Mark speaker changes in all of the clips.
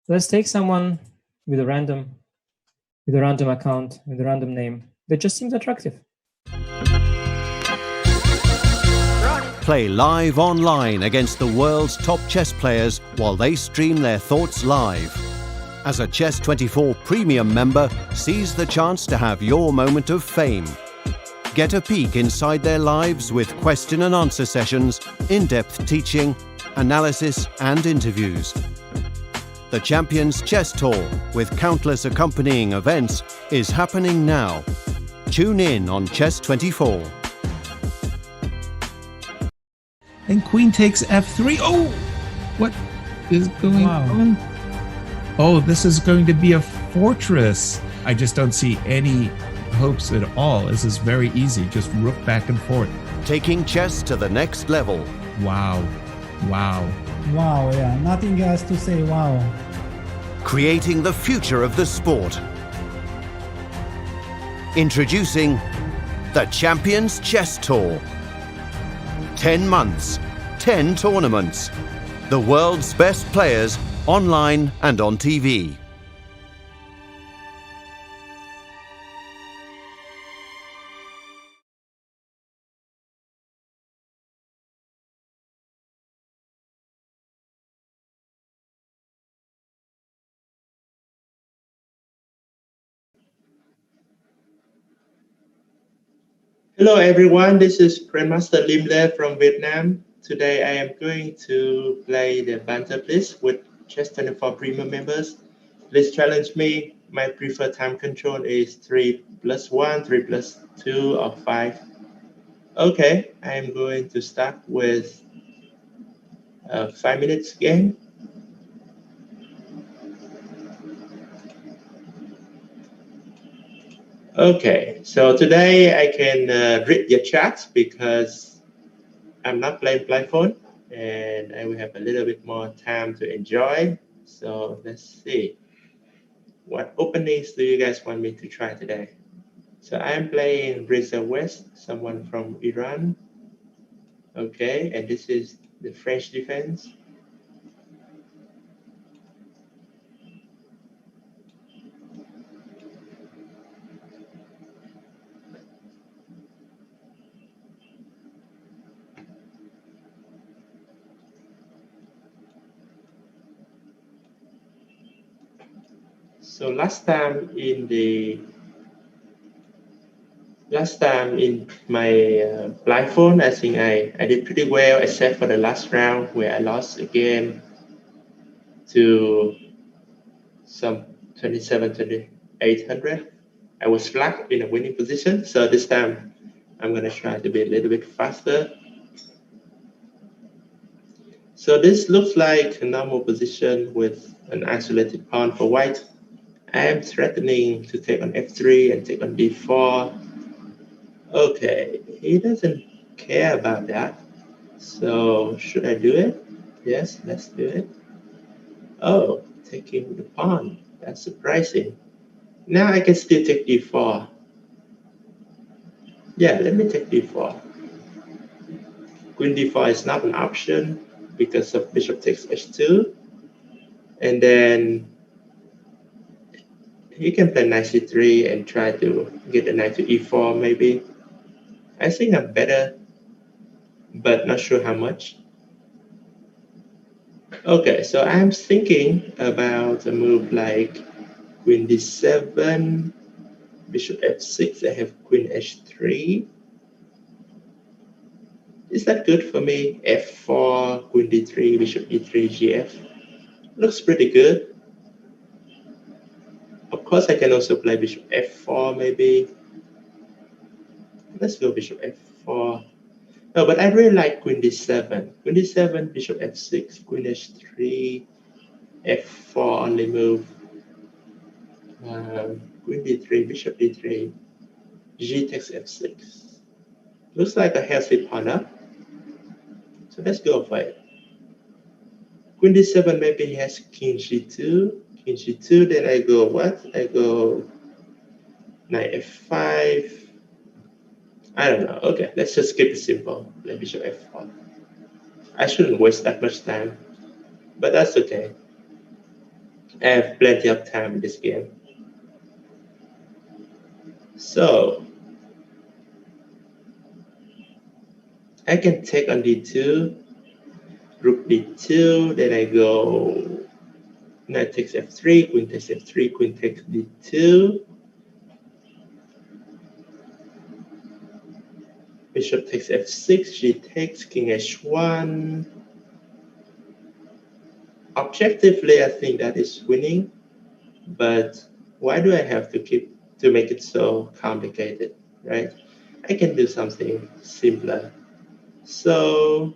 Speaker 1: Let's take someone with a random account, with a random name that just seems attractive.
Speaker 2: Play live online against the world's top chess players while they stream their thoughts live. As a Chess24 Premium member, seize the chance to have your moment of fame. Get a peek inside their lives with question and answer sessions, in-depth teaching, analysis and interviews. The Champions Chess Tour, with countless accompanying events, is happening now. Tune in on Chess24.
Speaker 3: And queen takes f3. Oh, what is going on? Oh, this is going to be a fortress. I just don't see any hopes at all. This is very easy. Just rook back and forth.
Speaker 2: Taking chess to the next level.
Speaker 3: Wow. Wow.
Speaker 4: Wow, yeah. Nothing else to say. Wow.
Speaker 2: Creating the future of the sport. Introducing the Champions Chess Tour. 10 months, 10 tournaments. The world's best players online and on TV.
Speaker 5: Hello everyone, this is Grandmaster Liem from Vietnam. Today I am going to play the Banter Blitz with Chess24 Premium members. Please challenge me. My preferred time control is 3+1, 3+2, or 5. Okay, I am going to start with a 5 minutes game. Okay, so today I can read your chat because I'm not playing blindfold and I will have a little bit more time to enjoy. So let's see. What openings do you guys want me to try today? So I'm playing Reza West, someone from Iran. Okay, and this is the French defense. So last time in my blindfold, I think I did pretty well, except for the last round where I lost a game to some 27,800. I was flat in a winning position, so this time I'm going to try to be a little bit faster. So this looks like a normal position with an isolated pawn for white. I am threatening to take on f3 and take on d4. Okay, he doesn't care about that. So should I do it? Yes, let's do it. Oh, taking the pawn. That's surprising. Now I can still take d4. Yeah, let me take d4. Queen d4 is not an option because of bishop takes h2. And then he can play knight c3 and try to get the knight to e4 maybe. I think I'm better, but not sure how much. Okay, so I'm thinking about a move like queen d7, bishop f6. I have queen h3. Is that good for me? f4, queen d3, bishop e3, gf. Looks pretty good. Of course, I can also play bishop f4 maybe. Let's go bishop f4. No, but I really like queen d7. Queen d7, bishop f6, queen h3, f4 only move. Queen d3, bishop d3, g takes f6. Looks like a healthy pawn up. So let's go for it. Queen d7, maybe he has king g2. King g2, then I go what? I go knight f5. I don't know. Okay, let's just keep it simple. Play bishop f4. I shouldn't waste that much time, but that's okay. I have plenty of time in this game. So I can take on d2, rook d2, then I go knight takes f3, queen takes f3, queen takes d2, bishop takes f6, g takes, king h1. Objectively, I think that is winning, but why do I have to make it so complicated, right? I can do something simpler. So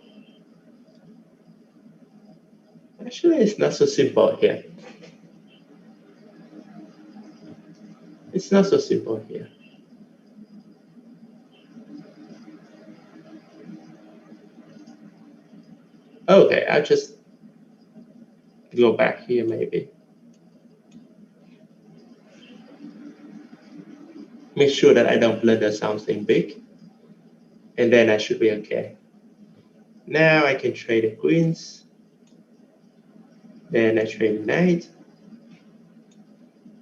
Speaker 5: actually, it's not so simple here. It's not so simple here. Okay, I'll just go back here maybe. Make sure that I don't blunder something big, and then I should be okay. Now I can trade the queens, then I trade the knight,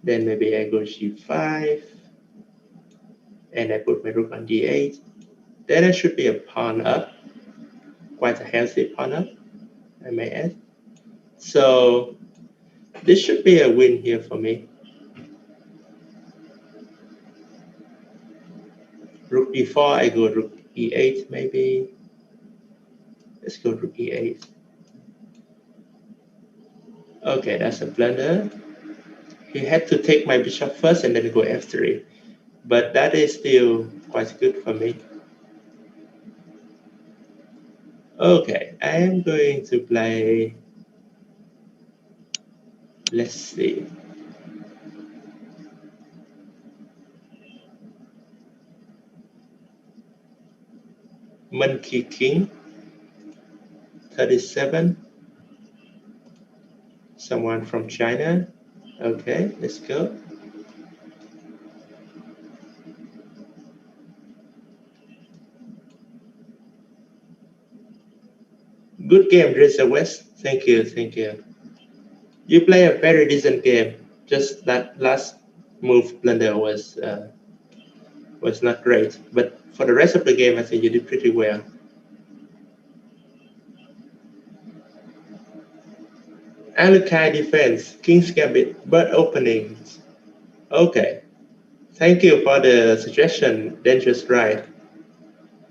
Speaker 5: then maybe I go g5, and I put my rook on d8. Then I should be a pawn up, quite a healthy pawn up, I may add. So this should be a win here for me. Rook d4, I go rook e8 maybe. Let's go rook e8. Okay, that's a blunder. He had to take my bishop first and then go f3. But that is still quite good for me. Okay, I am going to play, let's see. Monkey King, 37. Someone from China. Okay, let's go. Good game, Drizzer West. Thank you, thank you. You play a very decent game. Just that last move blunder was not great, but for the rest of the game, I think you did pretty well. Alukai defense, King's Gambit, bird openings. Okay, thank you for the suggestion, Dangerous Ride.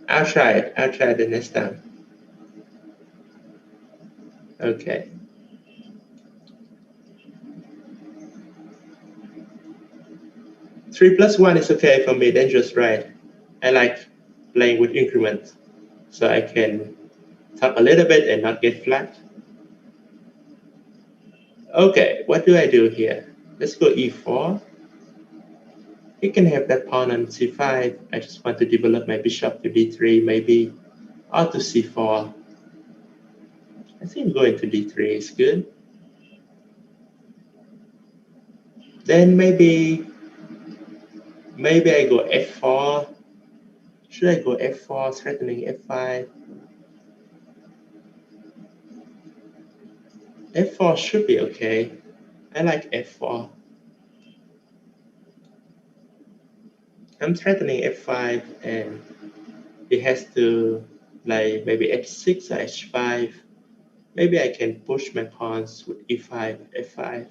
Speaker 5: I'll try it. I'll try it the next time. Okay. Three plus one is okay for me, Dangerous Ride. I like playing with increments, so I can talk a little bit and not get flat. Okay, what do I do here? Let's go e4. He can have that pawn on c5. I just want to develop my bishop to d3 maybe, or to c4. I think going to d3 is good. Then maybe I go f4. Should I go f4, threatening f5? f4 should be okay. I like f4. I'm threatening f5, and he has to play maybe h6 or h5. Maybe I can push my pawns with e5, f5.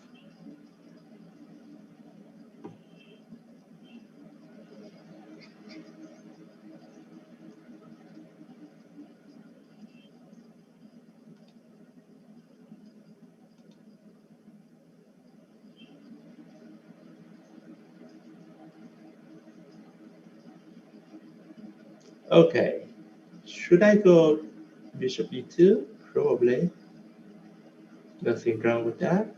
Speaker 5: Okay, should I go bishop e2? Probably. Nothing wrong with that.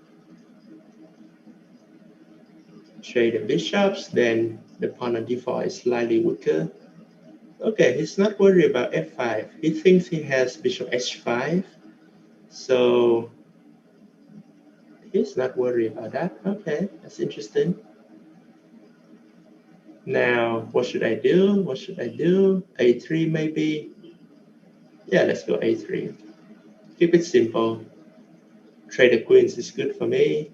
Speaker 5: Trade the bishops, then the pawn on d4 is slightly weaker. Okay, he's not worried about f5. He thinks he has bishop h5, so he's not worried about that. Okay, that's interesting. Now, what should I do? What should I do? a3 maybe? Yeah, let's go a3. Keep it simple. Trade the queens is good for me.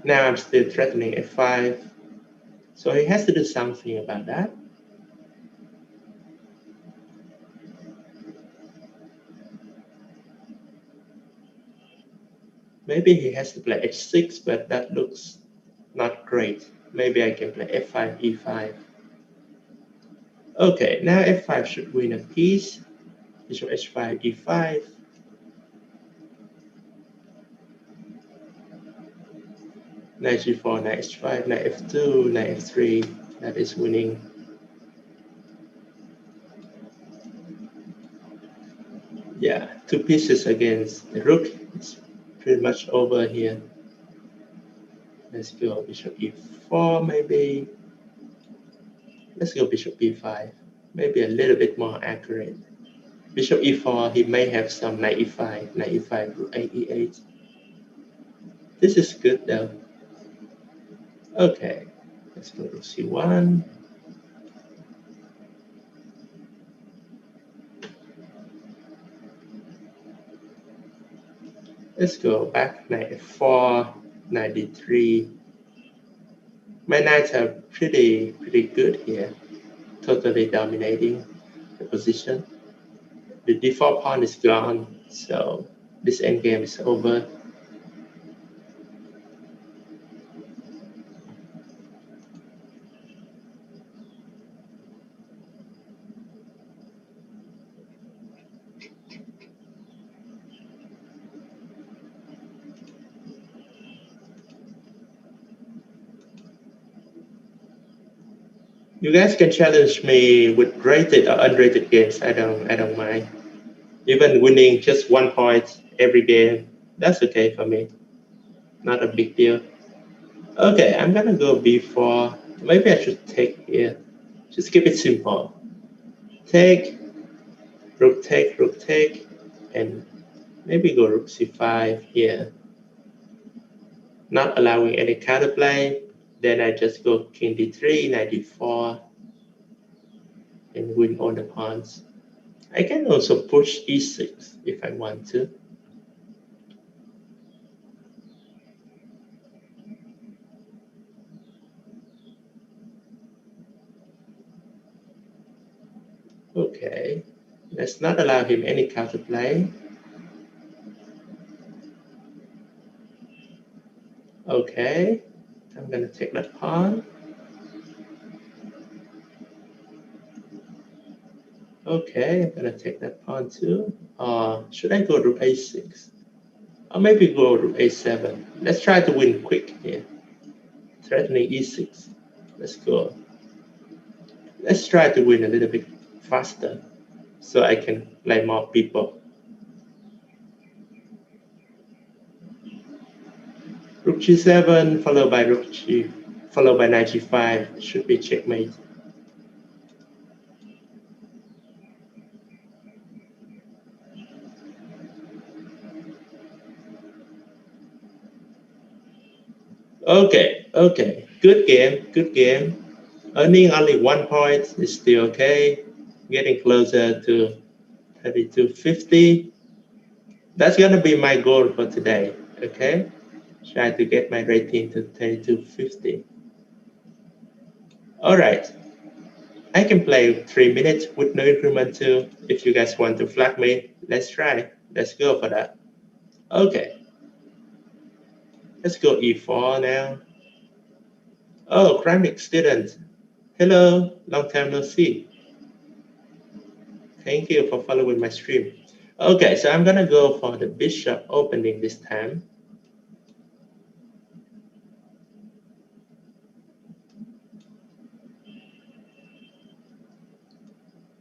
Speaker 5: Now I'm still threatening f5. So he has to do something about that. Maybe he has to play h6, but that looks not great. Maybe I can play f5, e5. Okay, now f5 should win a piece. Bishop h5, e5. Knight g4, knight h5, knight f2, knight f3. That is winning. Yeah, 2 pieces against the rook. It's pretty much over here. Let's go bishop e4 maybe. Let's go bishop b5. Maybe a little bit more accurate. Bishop e4, he may have some knight e5, knight e5, rook 8, e8. This is good though. Okay, let's go to c1. Let's go back, knight f4, knight d3. My knights are pretty good here, totally dominating the position. The d4 pawn is gone, so this endgame is over. You guys can challenge me with rated or unrated games. I don't mind. Even winning just 1 point every game, that's okay for me. Not a big deal. Okay, I'm gonna go b4. Maybe I should take here. Just keep it simple. Take, rook take, and maybe go rook c5 here. Not allowing any counterplay. Then I just go king d3, knight d4, and win all the pawns. I can also push e6 if I want to. Okay, let's not allow him any counterplay. Okay, I'm gonna take that pawn. Okay, I'm gonna take that pawn too. Should I go rook a6? Or maybe go rook a7. Let's try to win quick here. Threatening e6. Let's go. Let's try to win a little bit faster so I can play more people. Rook g7 followed by followed by knight g5 should be checkmate. Okay. Good game. Earning only 1 point is still okay. Getting closer to 3250. That's gonna be my goal for today. Okay. Try to get my rating to 3250. All right. I can play 3 minutes with no increment too. If you guys want to flag me, let's try. Let's go for that. Okay. Let's go e4 now. Oh, Chronic student. Hello, long time no see. Thank you for following my stream. Okay, so I'm gonna go for the bishop opening this time.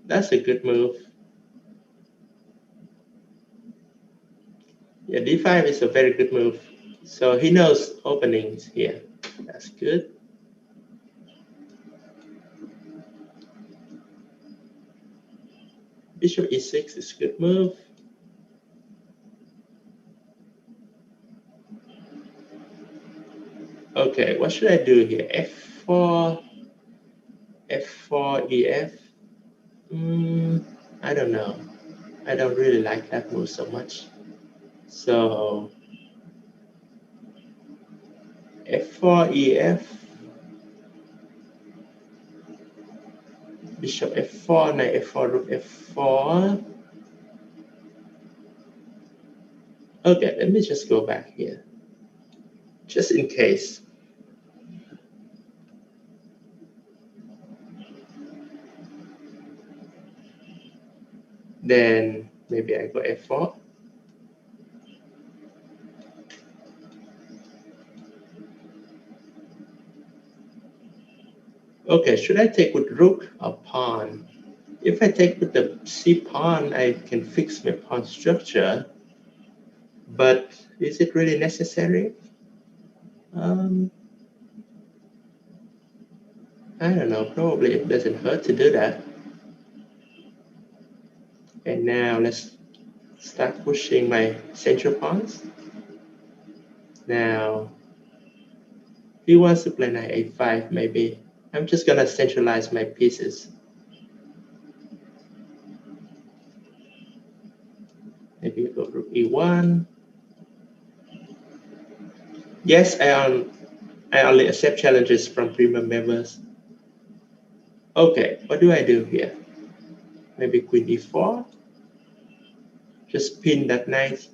Speaker 5: That's a good move. Yeah, d5 is a very good move. So he knows openings here. That's good. Bishop e6 is a good move. Okay, what should I do here? f4, f4, ef. I don't know. I don't really like that move so much. So f4, ef, bishop f4, knight f4, rook f4. Okay, let me just go back here, just in case. Then maybe I go f4. Okay, should I take with rook or pawn? If I take with the c pawn, I can fix my pawn structure. But is it really necessary? I don't know, probably it doesn't hurt to do that. And now let's start pushing my central pawns. Now, he wants to play knight a5 maybe. I'm just gonna centralize my pieces. Maybe go rook e1. Yes, I only accept challenges from premium members. Okay, what do I do here? Maybe queen e4. Just pin that knight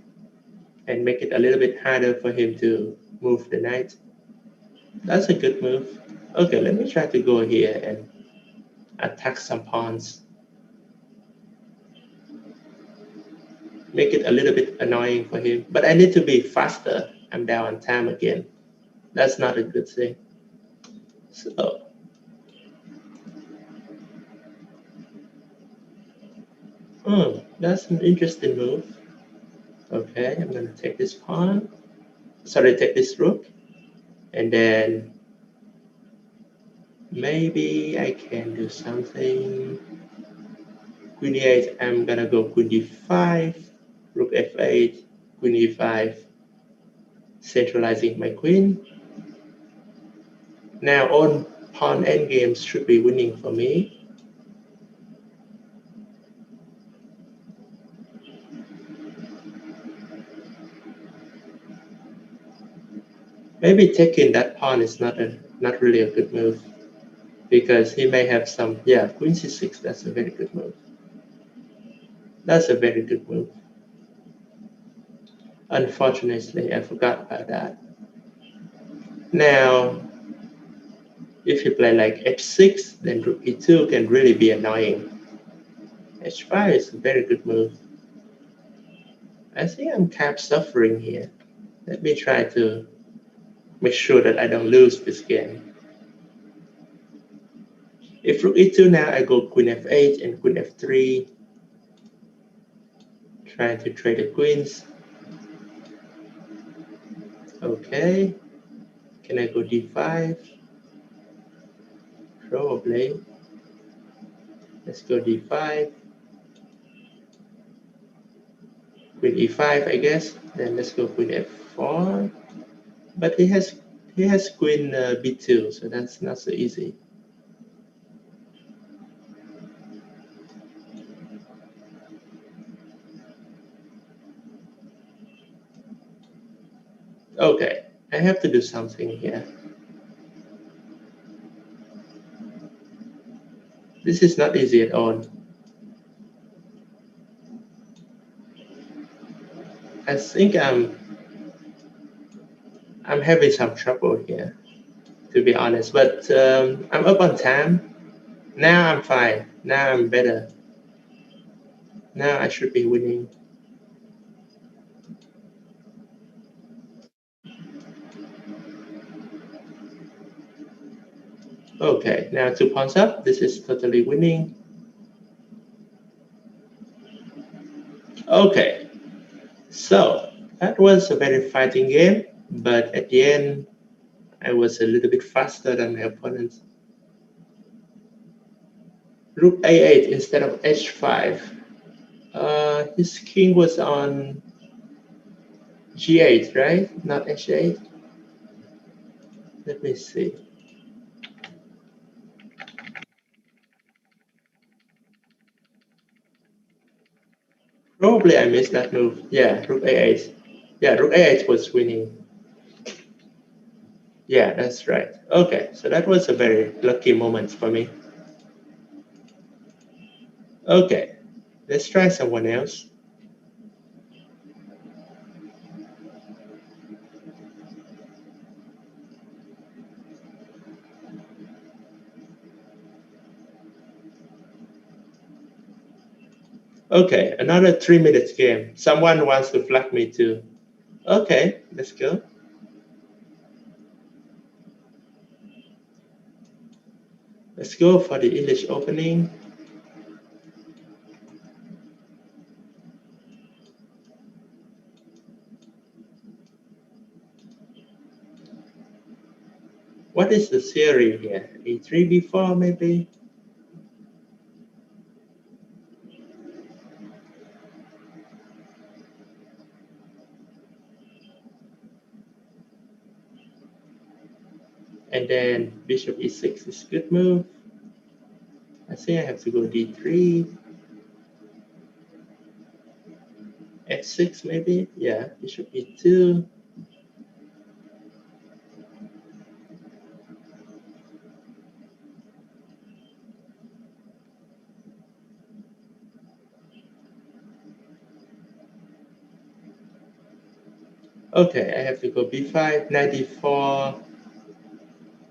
Speaker 5: and make it a little bit harder for him to move the knight. That's a good move. Okay, let me try to go here and attack some pawns. Make it a little bit annoying for him. But I need to be faster. I'm down on time again. That's not a good thing. So, that's an interesting move. Okay, I'm going to take this pawn. Sorry, take this rook. And then maybe I can do something. Queen e8, I'm going to go queen d5, rook f8, queen e5, centralizing my queen. Now, all pawn endgames should be winning for me. Maybe taking that pawn is not really a good move, because he may have some, yeah, queen c6, that's a very good move. That's a very good move. Unfortunately, I forgot about that. Now, if you play like h6, then rook e2 can really be annoying. h5 is a very good move. I think I'm kind of suffering here. Let me try to make sure that I don't lose this game. If rook e2 now, I go queen f8 and queen f3, trying to trade the queens. Okay, can I go d5? Probably. Let's go d5. Queen e5, I guess. Then let's go queen f4. But he has queen b2, so that's not so easy. Okay, I have to do something here. This is not easy at all. I think I'm having some trouble here, to be honest. But I'm up on time. Now I'm fine. Now I'm better. Now I should be winning. Okay, now 2 pawns up. This is totally winning. Okay, so that was a very fighting game, but at the end, I was a little bit faster than my opponent. Rook a8 instead of h5. His king was on g8, right? Not h8. Let me see. Probably I missed that move. Yeah, rook a8. Yeah, rook a8 was winning. Yeah, that's right. Okay, so that was a very lucky moment for me. Okay, let's try someone else. Okay, another 3 minutes game. Someone wants to flag me too. Okay, let's go. Let's go for the English opening. What is the theory here? A3, B4 maybe? And then bishop e6 is good move. I think I have to go d3. f6 maybe? Yeah, bishop e2. Okay, I have to go b5, 94.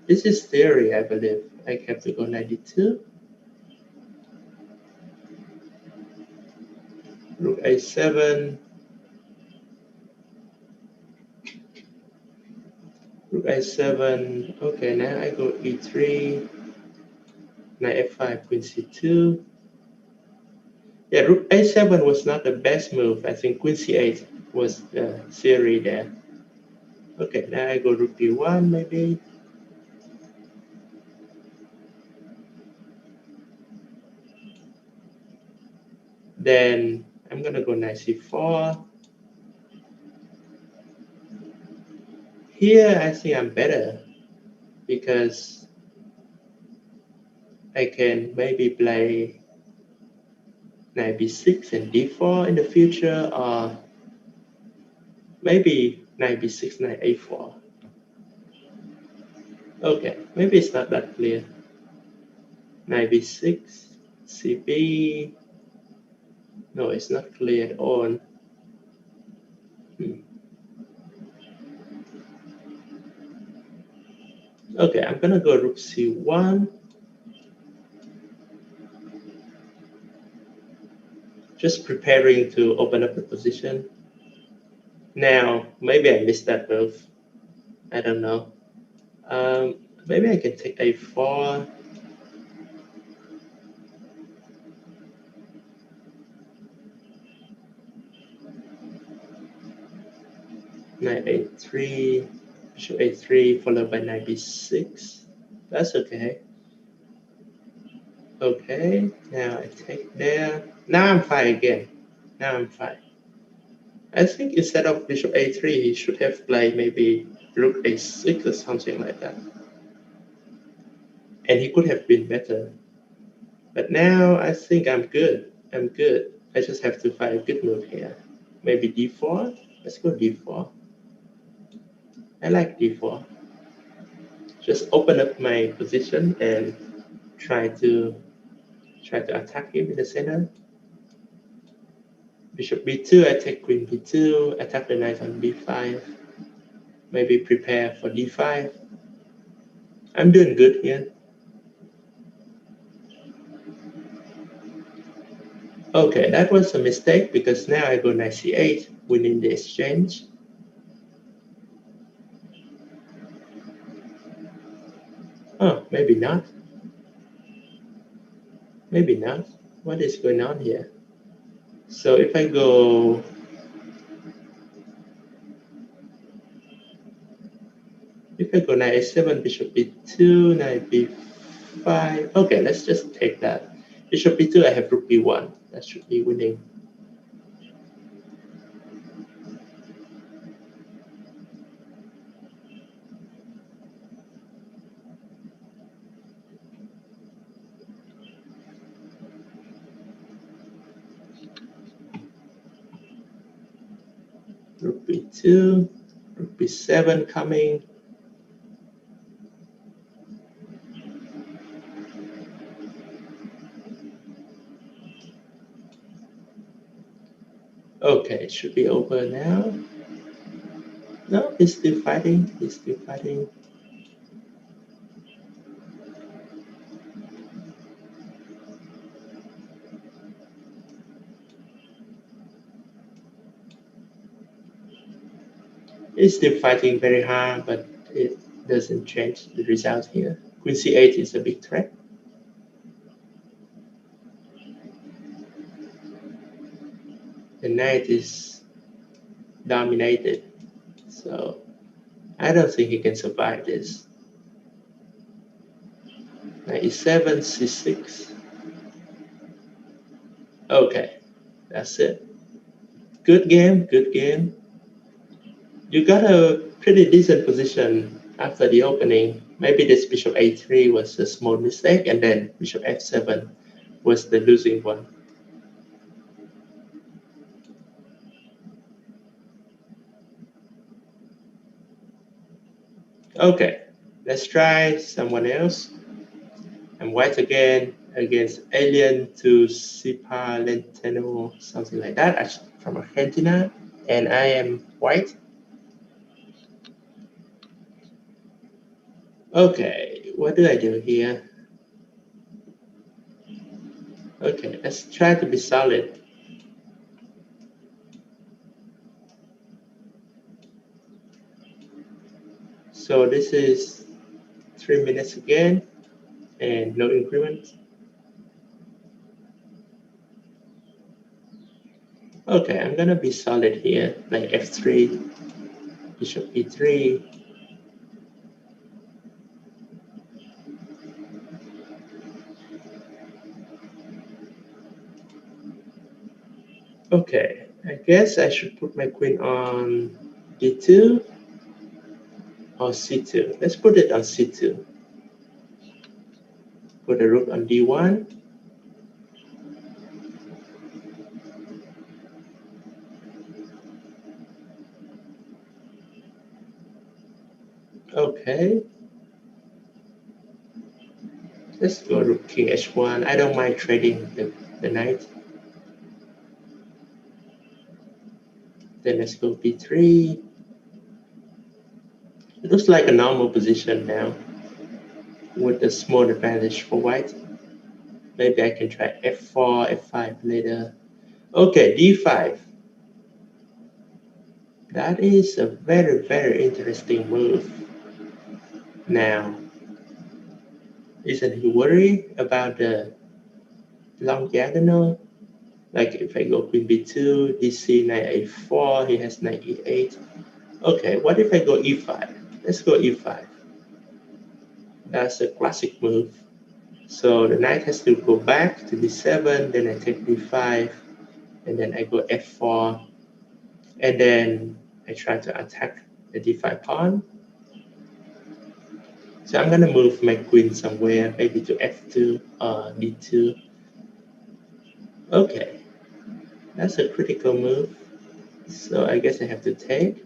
Speaker 5: This is theory, I believe. I have to go 92. Rook a7. Rook a7. Okay, now I go e3. Knight f5, queen c2. Yeah, rook a7 was not the best move. I think queen c8 was the theory there. Okay, now I go rook d1 maybe. Then I'm gonna go knight c4. Here I think I'm better because I can maybe play knight b6 and d4 in the future, or maybe knight b6, knight a4. Okay, maybe it's not that clear. Knight b6, cb. No, it's not clear at all. Okay, I'm gonna go rook c1. Just preparing to open up the position. Now, maybe I missed that move. I don't know. Maybe I can take a4. Knight a3, bishop a3, followed by knight b6. That's okay. Okay, now I take there. Now I'm fine again. Now I'm fine. I think instead of bishop a3, he should have played maybe rook a6 or something like that. And he could have been better. But now I think I'm good. I'm good. I just have to find a good move here. Maybe d4. Let's go d4. I like d4. Just open up my position and try to attack him in the center. Bishop b2, I take queen b2, attack the knight on b5. Maybe prepare for d5. I'm doing good here. Okay, that was a mistake because now I go knight c8, winning the exchange. Oh, maybe not. Maybe not. What is going on here? So if I go knight a7, bishop b2, knight b5. Okay, let's just take that. Bishop b2, I have rook b1. That should be winning. Rook b2, rook b7 coming. Okay, it should be over now. No, he's still fighting. He's still fighting. He's still fighting very hard, but it doesn't change the result here. Queen c8 is a big threat. The knight is dominated, so I don't think he can survive this. Knight e7, c6. Okay, that's it. Good game, good game. You got a pretty decent position after the opening. Maybe this bishop a3 was a small mistake, and then bishop f7 was the losing one. Okay, let's try someone else. I'm white again against Alien to Sipa Lenteno, something like that, from Argentina, and I am white. Okay, what do I do here? Okay, let's try to be solid. So this is 3 minutes again, and no increment. Okay, I'm gonna be solid here, like f3, bishop e3. Okay, I guess I should put my queen on d2 or c2. Let's put it on c2. Put the rook on d1. Okay. Let's go rook king h1. I don't mind trading the knight. Then let's go b3. It looks like a normal position now with a small advantage for white. Maybe I can try f4, f5 later. Okay, d5. That is a very, very interesting move. Now, isn't he worried about the long diagonal? Like if I go queen b2, dc knight a4, he has knight e8. Okay, what if I go e5? Let's go e5. That's a classic move. So the knight has to go back to d7, then I take d5, and then I go f4, and then I try to attack the d5 pawn. So I'm gonna move my queen somewhere, maybe to f2 or d2. Okay, that's a critical move. So I guess I have to take.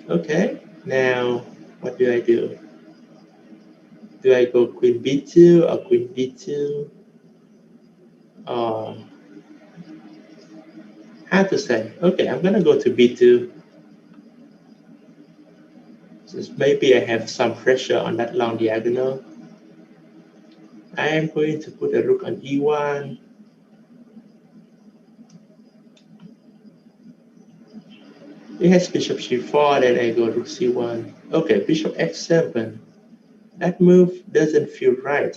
Speaker 5: Okay, now what do I do? Do I go queen b2 or queen d2? Or how to say? Okay, I'm gonna go to b2. So maybe I have some pressure on that long diagonal. I am going to put a rook on e1. It has bishop c4, then I go rook c1. Okay, bishop f7. That move doesn't feel right.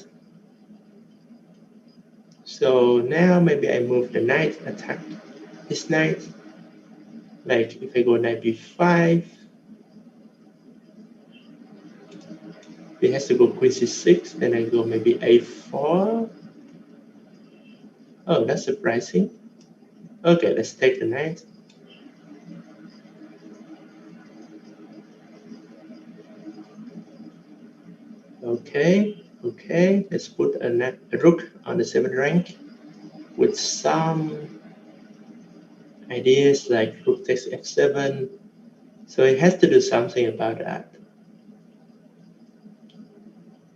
Speaker 5: So now maybe I move the knight, attack this knight. Like if I go knight b5, it has to go queen c6, then I go maybe a4. Oh, that's surprising. Okay, let's take the knight. Okay, let's put a rook on the 7th rank with some ideas like rook takes f7. So it has to do something about that.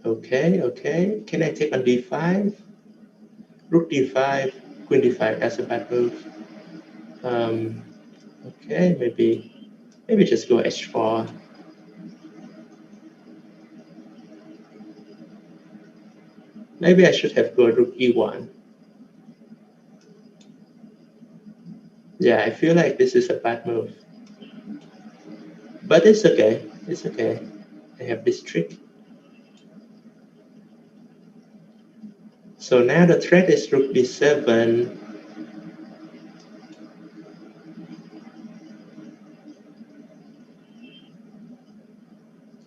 Speaker 5: Okay, can I take on d5? Rook d5, queen d5. That's a bad move. Okay, maybe just go h4. Maybe I should have gone rook e1. Yeah, I feel like this is a bad move. But it's okay. It's okay. I have this trick. So now the threat is rook d7.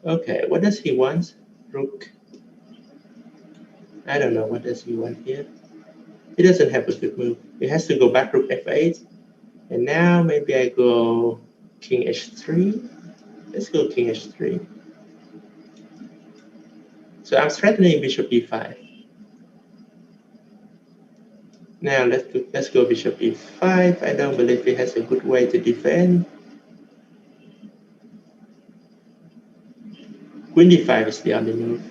Speaker 5: Okay, what does he want? Rook. I don't know. What does he want here? He doesn't have a good move. He has to go back rook f8. And now maybe I go king h3. Let's go king h3. So I'm threatening bishop e5. Now let's go bishop e5. I don't believe he has a good way to defend. Queen d5 is the only move,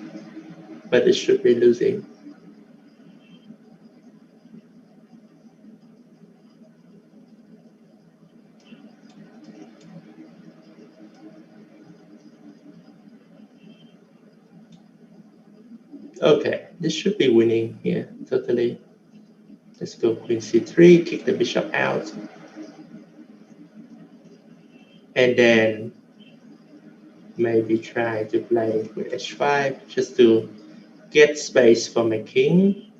Speaker 5: but it should be losing. Okay, this should be winning here, totally. Let's go queen c3, kick the bishop out. And then maybe try to play with h5 just to get space for my king.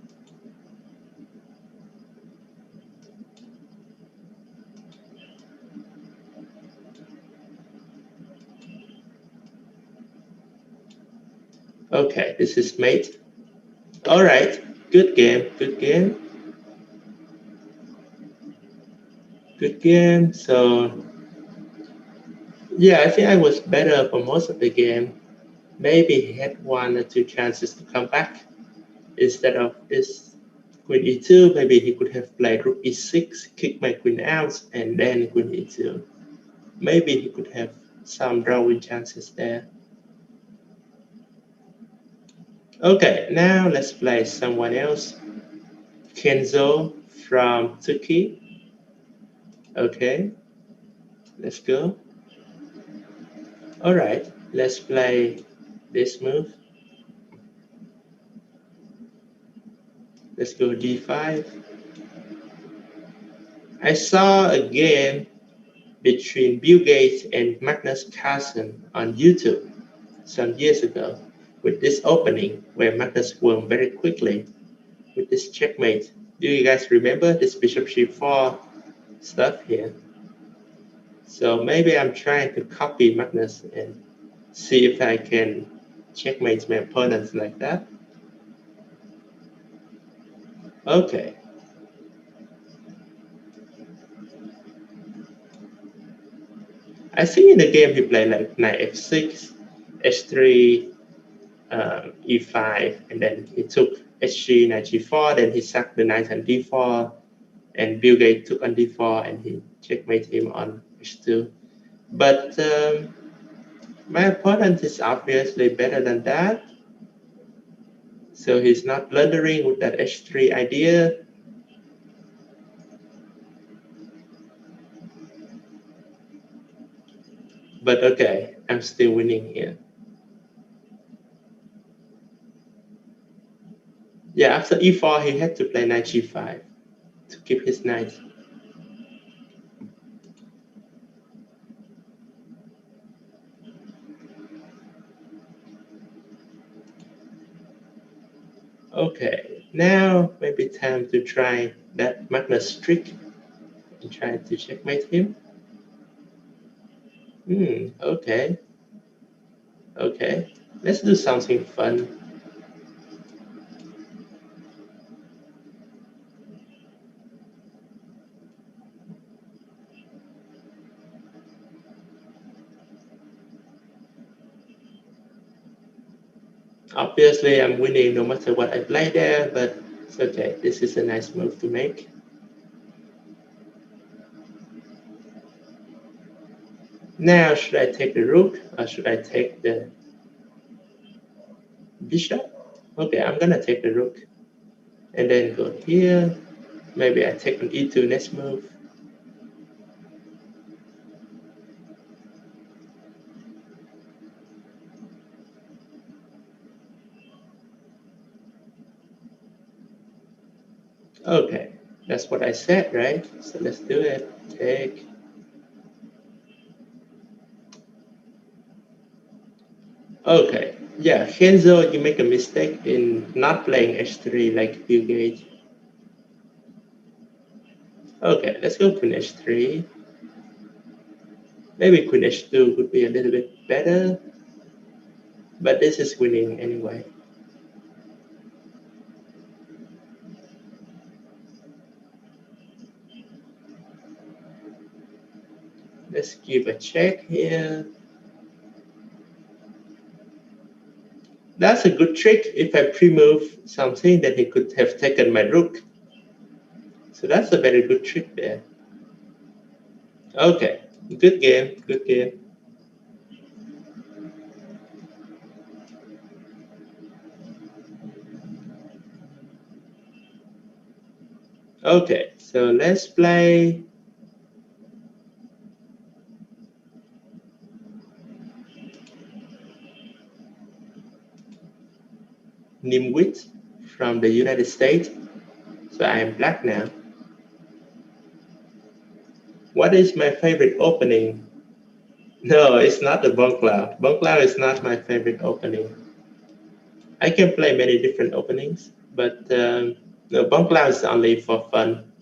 Speaker 5: Okay, this is mate. All right, good game, good game. Good game. So yeah, I think I was better for most of the game. Maybe he had 1 or 2 chances to come back. Instead of this queen e2, maybe he could have played rook e6, kick my queen out, and then queen e2. Maybe he could have some drawing chances there. Okay, now let's play someone else. Kenzo from Turkey. Okay, let's go. All right, let's play this move. Let's go d5. I saw a game between Bill Gates and Magnus Carlsen on YouTube some years ago with this opening where Magnus won very quickly with this checkmate. Do you guys remember this bishop c4 stuff here? So maybe I'm trying to copy Magnus and see if I can checkmate my opponents like that. Okay. I think in the game he played like knight f6, h3, e5, and then he took h3, knight g4, then he sacked the knight on d4, and Bill Gates took on d4, and he checkmate him on h2. But my opponent is obviously better than that. So he's not blundering with that h3 idea. But okay, I'm still winning here. Yeah, after e4, he had to play knight g5 to keep his knight. Okay, now maybe time to try that Magnus trick and try to checkmate him. Okay. Okay, let's do something fun. Obviously, I'm winning no matter what I play there, but it's okay. This is a nice move to make. Now, should I take the rook or should I take the bishop? Okay, I'm gonna take the rook. and then go here. Maybe I take on e2 next move. Okay, that's what I said, right? So let's do it. Take. Okay, yeah, Kenzo, you make a mistake in not playing h3 like Bill Gates. Okay, let's go queen h3. Maybe queen h2 would be a little bit better, but this is winning anyway. Let's give a check here. That's a good trick. If I pre-move something, then he could have taken my rook. So that's a very good trick there. Okay, good game, good game. Okay, so let's play Liem Quang from the United States. So I am black now. What is my favorite opening? No, it's not the Bunklau. Bunklau is not my favorite opening. I can play many different openings, but no, Bunklau is only for fun.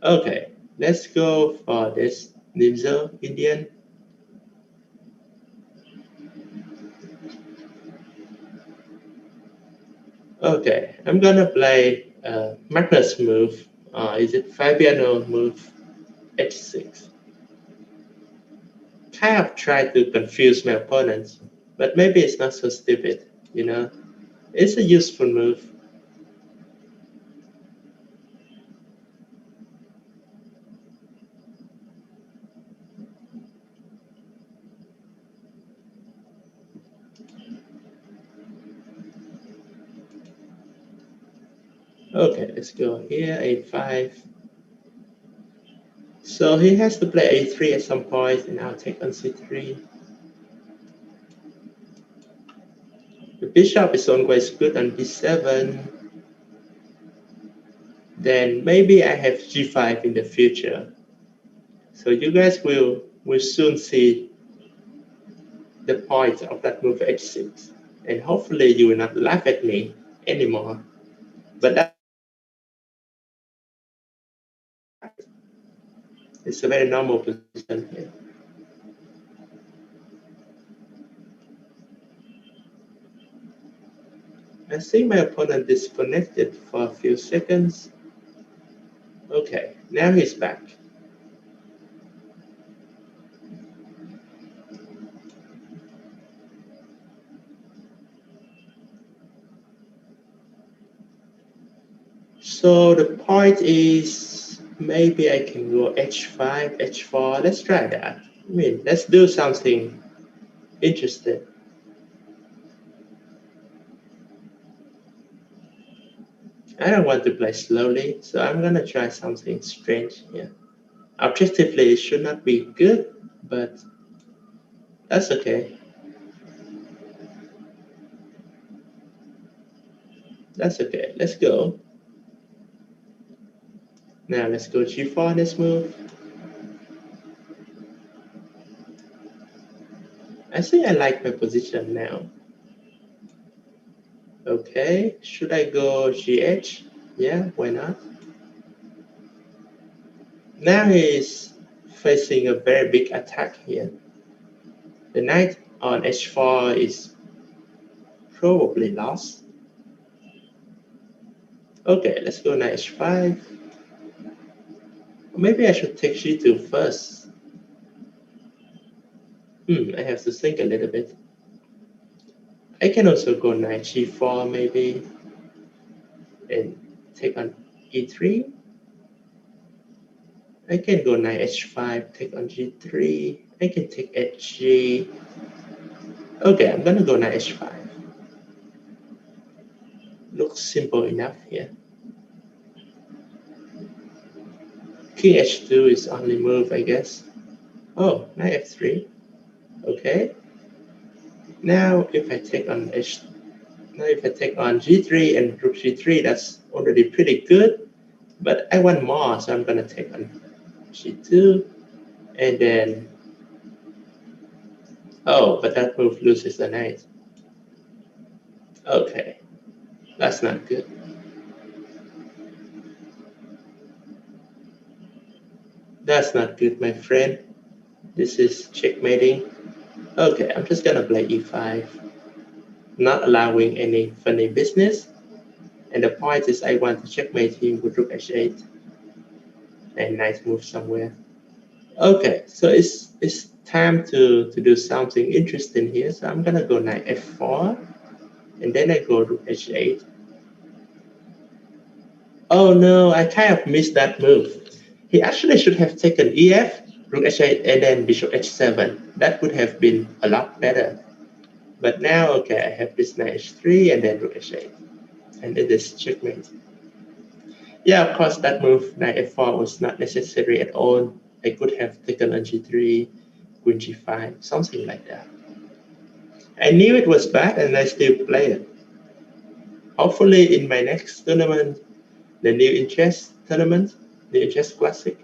Speaker 5: Okay, let's go for this Nimzo Indian. Okay, I'm gonna play Magnus move. Is it Fabiano move h6? Kind of try to confuse my opponents, but maybe it's not so stupid, you know? It's a useful move. Okay, let's go here, a5. So he has to play a3 at some point, and I'll take on c3. The bishop is always good on b7. Then maybe I have g5 in the future. So you guys will soon see the point of that move h6. And hopefully you will not laugh at me anymore. But that it's a very normal position here. I see my opponent disconnected for a few seconds. Okay, now he's back. So the point is maybe I can go h5, h4. Let's try that. I mean, let's do something interesting. I don't want to play slowly, so I'm gonna try something strange here. Objectively, it should not be good, but that's okay. That's okay. Let's go. Now let's go g4 this move. I think I like my position now. Okay, should I go gh? Yeah, why not? Now he's facing a very big attack here. The knight on h4 is probably lost. Okay, let's go knight h5. Maybe I should take g2 first. I have to think a little bit. I can also go knight g4 maybe and take on e3. I can go knight h5, take on g3. I can take hg. Okay, I'm gonna go knight h5. Looks simple enough here. King h2 is only move, I guess. Oh, knight f3. Okay. Now if I take on g3 and rook g3, that's already pretty good. But I want more, so I'm gonna take on g2, and then but that move loses the knight. Okay, that's not good. That's not good, my friend. This is checkmating. Okay, I'm just gonna play e5, not allowing any funny business. And the point is I want to checkmate him with rook h8 and knight move somewhere. Okay, so it's time to do something interesting here. So I'm gonna go knight f4, and then I go rook h8. Oh no, I kind of missed that move. He actually should have taken ef, rook h8, and then bishop h7. That would have been a lot better. But now, okay, I have this knight h3 and then rook h8, and then this checkmate. Yeah, of course, that move, knight f4, was not necessary at all. I could have taken on g3, queen g5, something like that. I knew it was bad, and I still play it. Hopefully, in my next tournament, the New In Chess tournament, the In Chess Classic,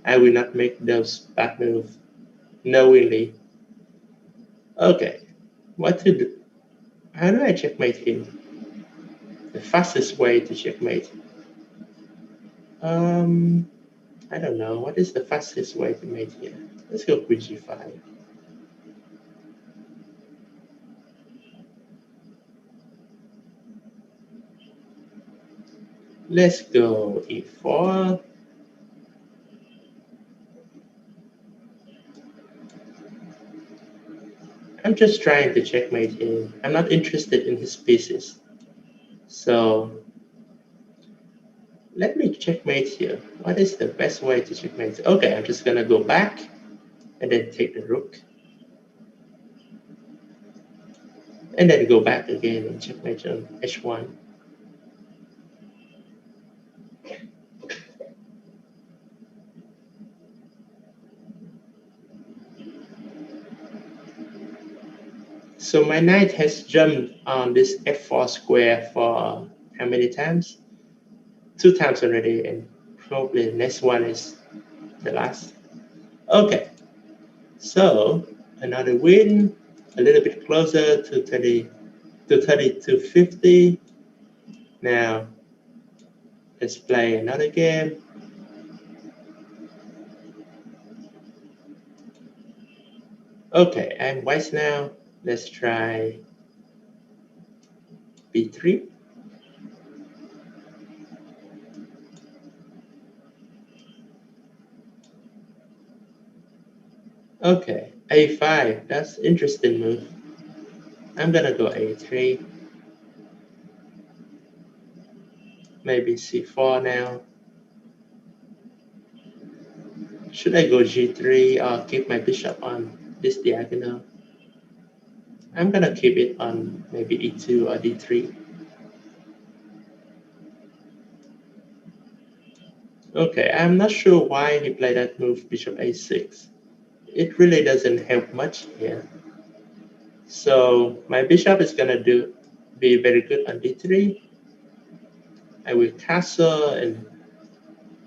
Speaker 5: I will not make those bad moves knowingly. Okay, what to do? How do I checkmate him? The fastest way to checkmate. I don't know. What is the fastest way to mate here? Let's go queen g5. Let's go e4. I'm just trying to checkmate him. I'm not interested in his pieces. So let me checkmate here. What is the best way to checkmate? Okay, I'm just gonna go back and then take the rook. And then go back again and checkmate on h1. So my knight has jumped on this f4 square for how many times? 2 times already, and probably the next one is the last. Okay, so another win, a little bit closer to 3250. Now let's play another game. Okay, I'm white now. Let's try b3. Okay, a5. That's interesting move. I'm gonna go a3. Maybe c4 now. Should I go g3 or keep my bishop on this diagonal? I'm gonna keep it on maybe e2 or d3. Okay, I'm not sure why he played that move, bishop a6. It really doesn't help much here. So my bishop is gonna be very good on d3. I will castle and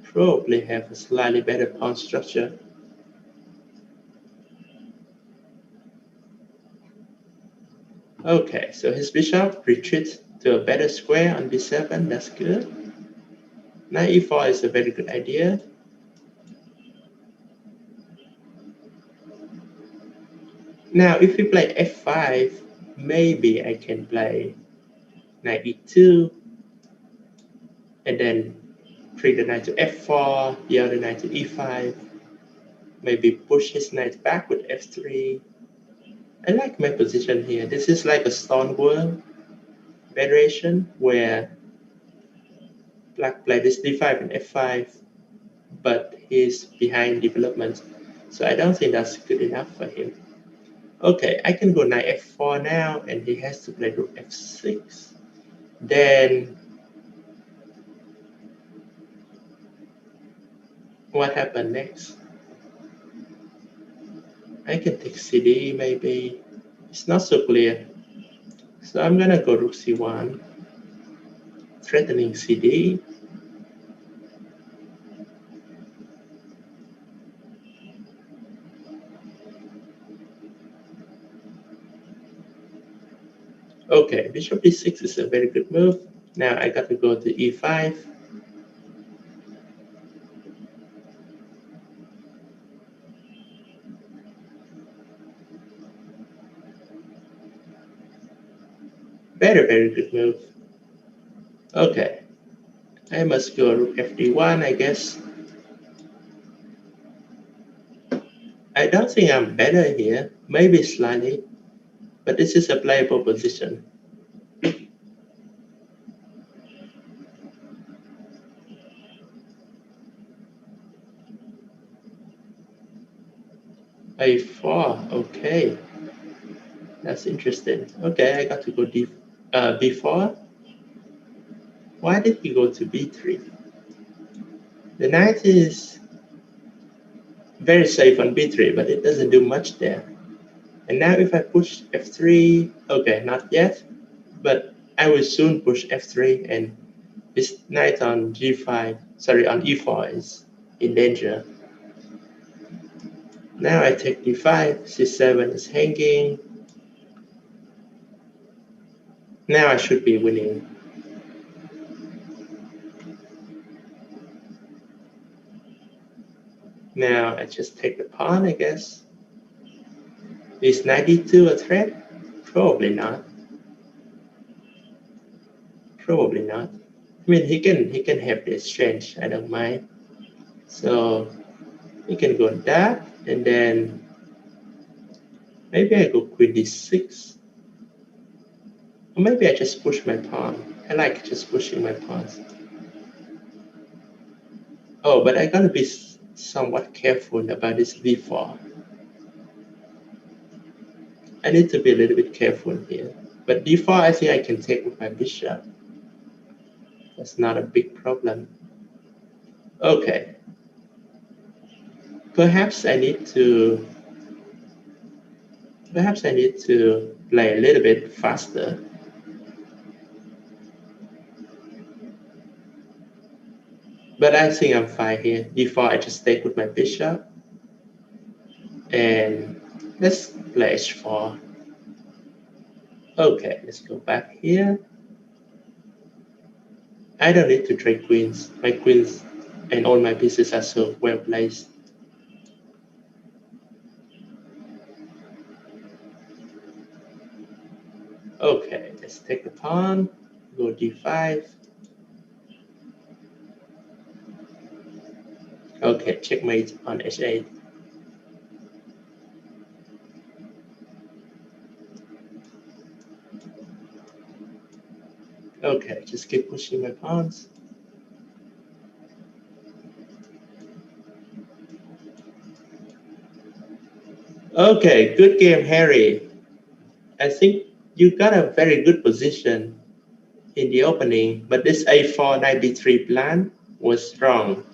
Speaker 5: probably have a slightly better pawn structure. Okay, so his bishop retreats to a better square on b7. That's good. Knight e4 is a very good idea. Now, if we play f5, maybe I can play knight e2, and then bring the knight to f4, the other knight to e5, maybe push his knight back with f3. I like my position here. This is like a Stone World variation where black play this d5 and f5, but he's behind development. So I don't think that's good enough for him. Okay, I can go knight f4 now, and he has to play rook f6. Then what happened next? I can take cd maybe. It's not so clear. So I'm gonna go rook c1, threatening cd. Okay, bishop d6 is a very good move. Now I got to go to e5. Very, very good move. Okay, I must go rook fd1, I guess. I don't think I'm better here, maybe slightly, but this is a playable position. a4, okay, that's interesting. Okay, I got to go b4. Why did he go to b3? The knight is very safe on b3, but it doesn't do much there. And now if I push f3, okay, not yet, but I will soon push f3, and this knight on g5, sorry, on e4 is in danger. Now I take d5, c7 is hanging. Now I should be winning. Now I just take the pawn, I guess. Is 92 a threat? Probably not. Probably not. I mean, he can have the exchange. I don't mind. So he can go that, and then maybe I go queen d6. Or maybe I just push my pawn. I like just pushing my pawns. Oh, but I gotta be somewhat careful about this d4. I need to be a little bit careful here. But d4, I think I can take with my bishop. That's not a big problem. Okay. Perhaps I need to play a little bit faster. But I think I'm fine here. d4, I just take with my bishop. And let's play h4. Okay, let's go back here. I don't need to trade queens. My queens and all my pieces are so well placed. Okay, let's take the pawn, go d5. Okay, checkmate on h8. Okay, just keep pushing my pawns. Okay, good game, Harry. I think you got a very good position in the opening, but this a4 knight b3 plan was wrong.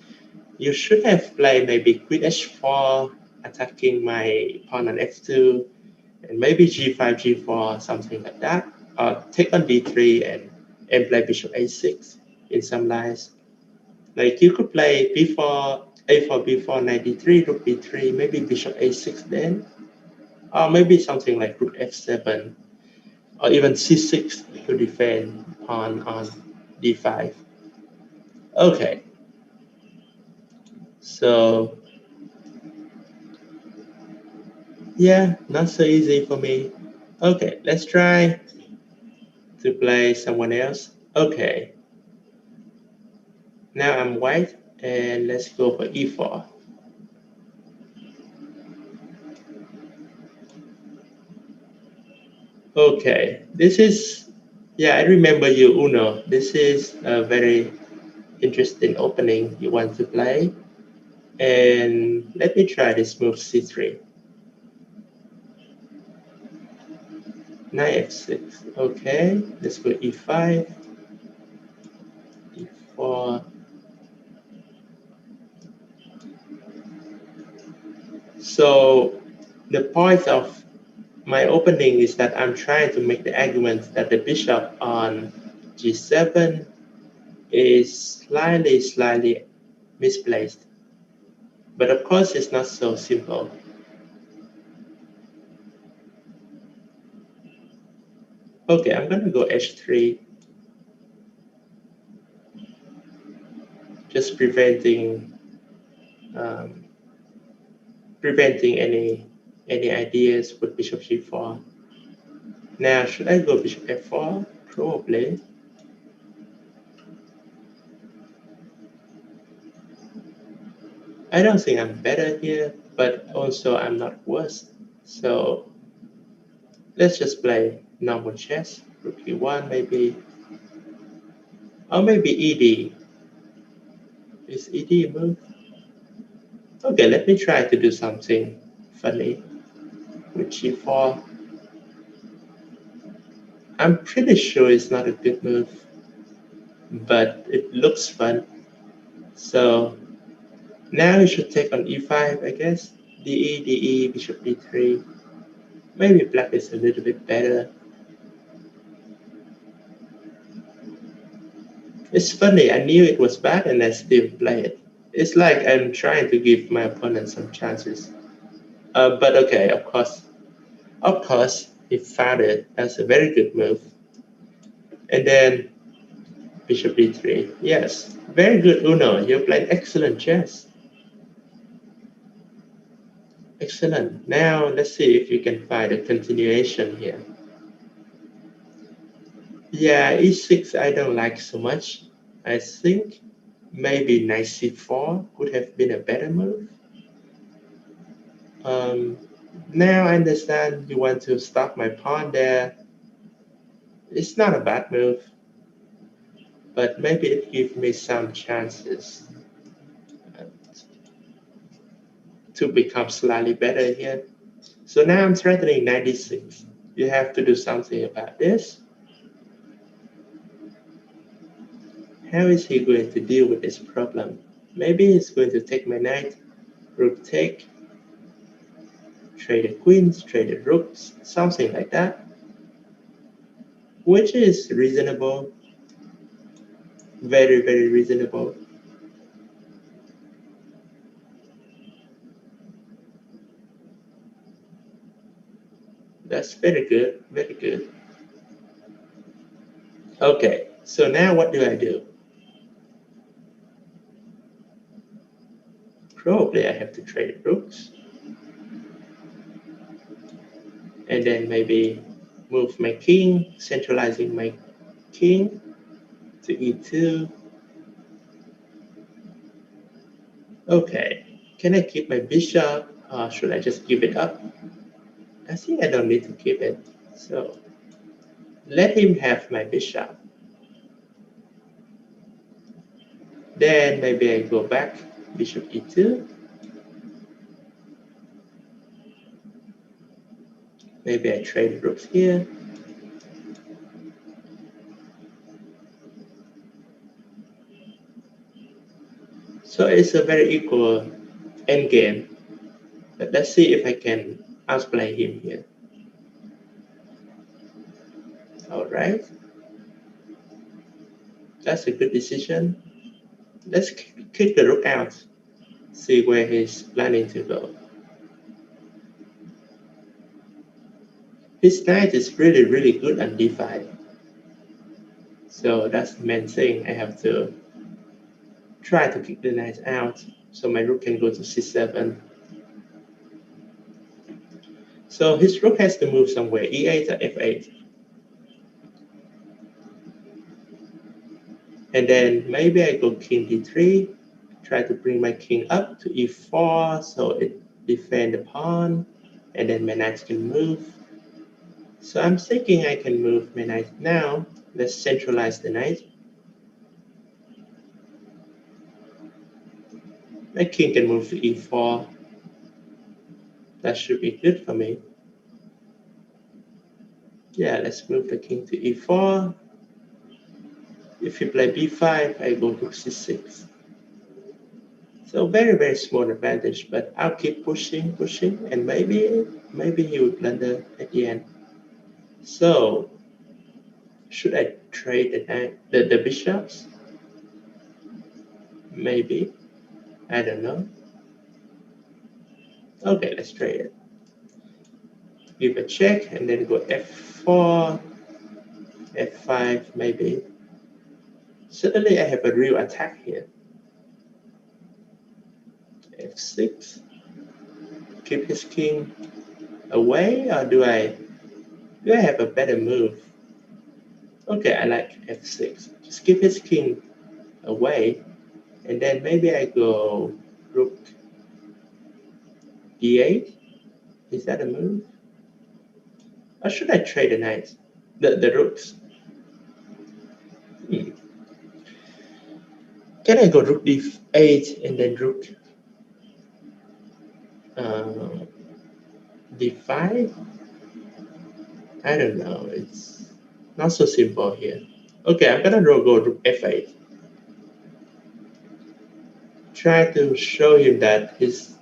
Speaker 5: You should have played maybe queen h4, attacking my pawn on f2, and maybe g5, g4, something like that. Or take on d3 and play bishop a6 in some lines. Like you could play b4, a4, b4, knight d3, rook b3, maybe bishop a6 then. Or maybe something like rook f7, or even c6 to defend pawn on d5. Okay. So, yeah, not so easy for me. Okay, let's try to play someone else. Okay. Now I'm white, and let's go for e4. Okay, this is, yeah, I remember you, Uno. This is a very interesting opening you want to play. And let me try this move c3. Knight f6. Okay, let's go e5, e4. So the point of my opening is that I'm trying to make the argument that the bishop on g7 is slightly misplaced. But of course, it's not so simple. Okay, I'm going to go h3, just preventing any ideas with bishop g4. Now, should I go bishop f4? Probably. I don't think I'm better here, but also I'm not worse. So let's just play normal chess. Rook e1 maybe, or maybe ed. Is ed a move? Okay, let me try to do something funny with g4. I'm pretty sure it's not a good move, but it looks fun. So now we should take on e5, I guess. De, bishop d3. Maybe black is a little bit better. It's funny, I knew it was bad and I still play it. It's like I'm trying to give my opponent some chances. But okay, of course, he found it as a very good move. And then bishop d3. Yes, very good, Uno. You played excellent chess. Excellent. Now let's see if you can find a continuation here. Yeah, e6 I don't like so much. I think maybe knight c4 could have been a better move. Now I understand you want to stop my pawn there. It's not a bad move, but maybe it gives me some chances to become slightly better here. So now I'm threatening 96. You have to do something about this. How is he going to deal with this problem? Maybe he's going to take my knight, rook take, trade the queens, trade the rooks, something like that, which is reasonable, very, very reasonable. That's very good, very good. Okay, so now what do I do? Probably I have to trade rooks. And then maybe move my king, centralizing my king to e2. Okay, can I keep my bishop or should I just give it up? I think I don't need to keep it. So let him have my bishop. Then maybe I go back, bishop e2. Maybe I trade rooks here. So it's a very equal endgame. But let's see if I can outplay him here. All right. That's a good decision. Let's kick the rook out. See where he's planning to go. His knight is really, really good on d5. So that's the main thing. I have to try to kick the knight out so my rook can go to c7. So his rook has to move somewhere, e8 or f8. And then maybe I go king d3, try to bring my king up to e4 so it defend the pawn, and then my knight can move. So I'm thinking I can move my knight now. Let's centralize the knight. My king can move to e4. That should be good for me. Yeah, let's move the king to e4. If you play b5, I go to c6. So very, very small advantage, but I'll keep pushing, and maybe he will blunder at the end. So should I trade the bishops? Maybe. I don't know. Okay, let's trade it. Give a check and then go f4, f5 maybe. Suddenly I have a real attack here. f6. Keep his king away, or do I have a better move? Okay, I like f6. Just keep his king away, and then maybe I go rook d8. Is that a move? Or should I trade the knights? The rooks? Can I go rook d8 and then rook d5? I don't know. It's not so simple here. Okay, I'm gonna go rook f8. Try to show him that his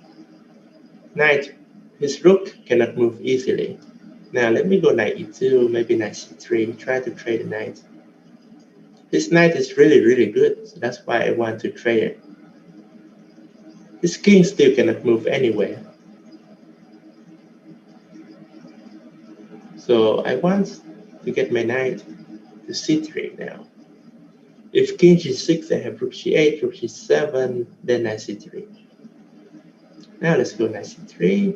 Speaker 5: rook cannot move easily. Now let me go knight e2, maybe knight c3. Try to trade the knight. This knight is really, really good, so that's why I want to trade it. His king still cannot move anywhere. So I want to get my knight to c3 now. If king g6, I have rook g8, rook g7, then knight c3. Now let's go knight c3.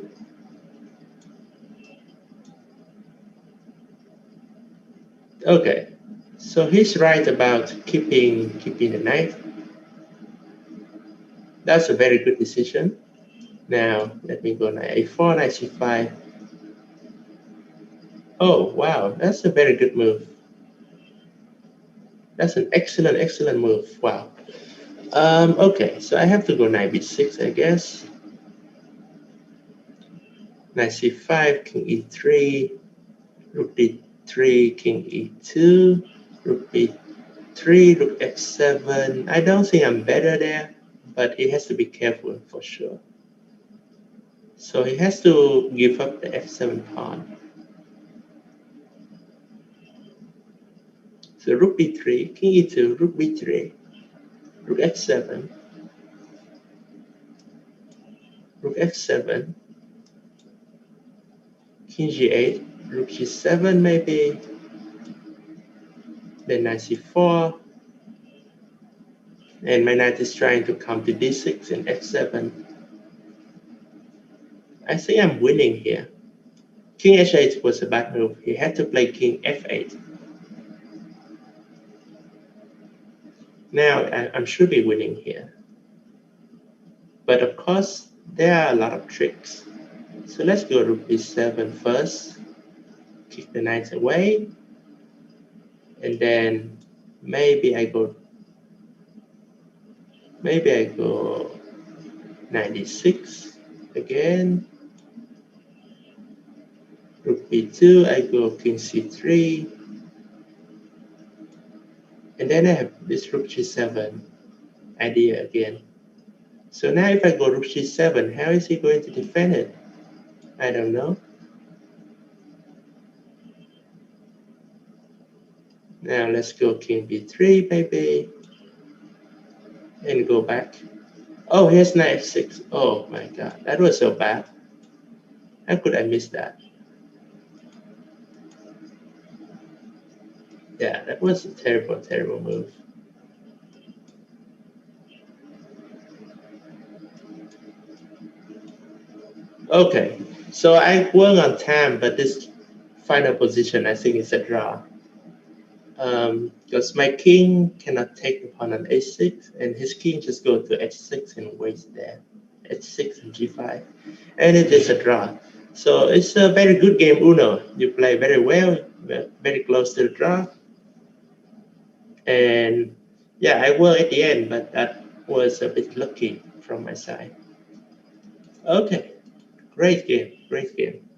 Speaker 5: Okay, so he's right about keeping the knight. That's a very good decision. Now let me go knight a4, knight c5. Oh wow, that's a very good move. That's an excellent move. Wow. Okay, so I have to go knight b6, I guess. Knight c5, king e3, rook d3, king e2, rook b3, rook f7. I don't think I'm better there, but he has to be careful for sure. So he has to give up the f7 pawn. So rook b3, king e2, rook b3, rook f7, rook f7, king g8, rook g7 maybe, then knight c4, and my knight is trying to come to d6 and f7. I think I'm winning here. King h8 was a bad move. He had to play king f8. Now I should be winning here. But of course, there are a lot of tricks. So let's go rook b7 first. Kick the knights away. And then maybe I go knight d6 again. Rook b2, I go king c3. And then I have this rook g7 idea again. So now if I go rook g7, how is he going to defend it? I don't know. Now let's go king b3 maybe. And go back. Oh, here's knight f6. Oh my god, that was so bad. How could I miss that? Yeah, that was a terrible move. Okay, so I won on time, but this final position I think is a draw. Because my king cannot take the pawn on h6, and his king just go to h6 and waits there. h6 and g5, and it is a draw. So it's a very good game, Uno. You play very well, very close to the draw. And yeah, I won at the end, but that was a bit lucky from my side. Okay, great game, great game.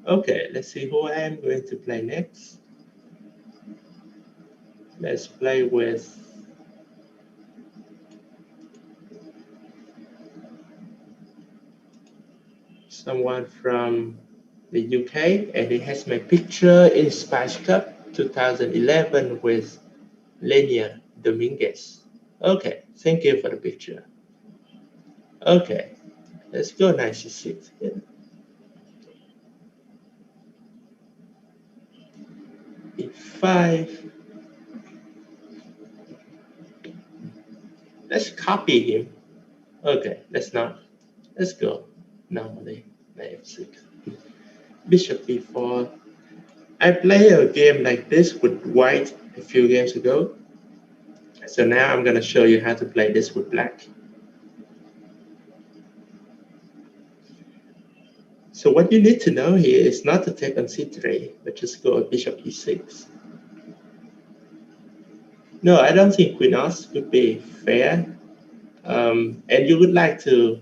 Speaker 5: Okay, let's see who I am going to play next. Let's play with someone from the UK, and it has my picture in Spice Cup 2011 with Lenia Dominguez. Okay, thank you for the picture. Okay, let's go knight c6. Yeah. e5. Let's copy him. Okay, let's not. Let's go normally. Knight f6. Bishop b4. I played a game like this with white a few games ago. So now I'm going to show you how to play this with black. So what you need to know here is not to take on c3, but just go bishop e6. No, I don't think queen os would be fair. And you would like me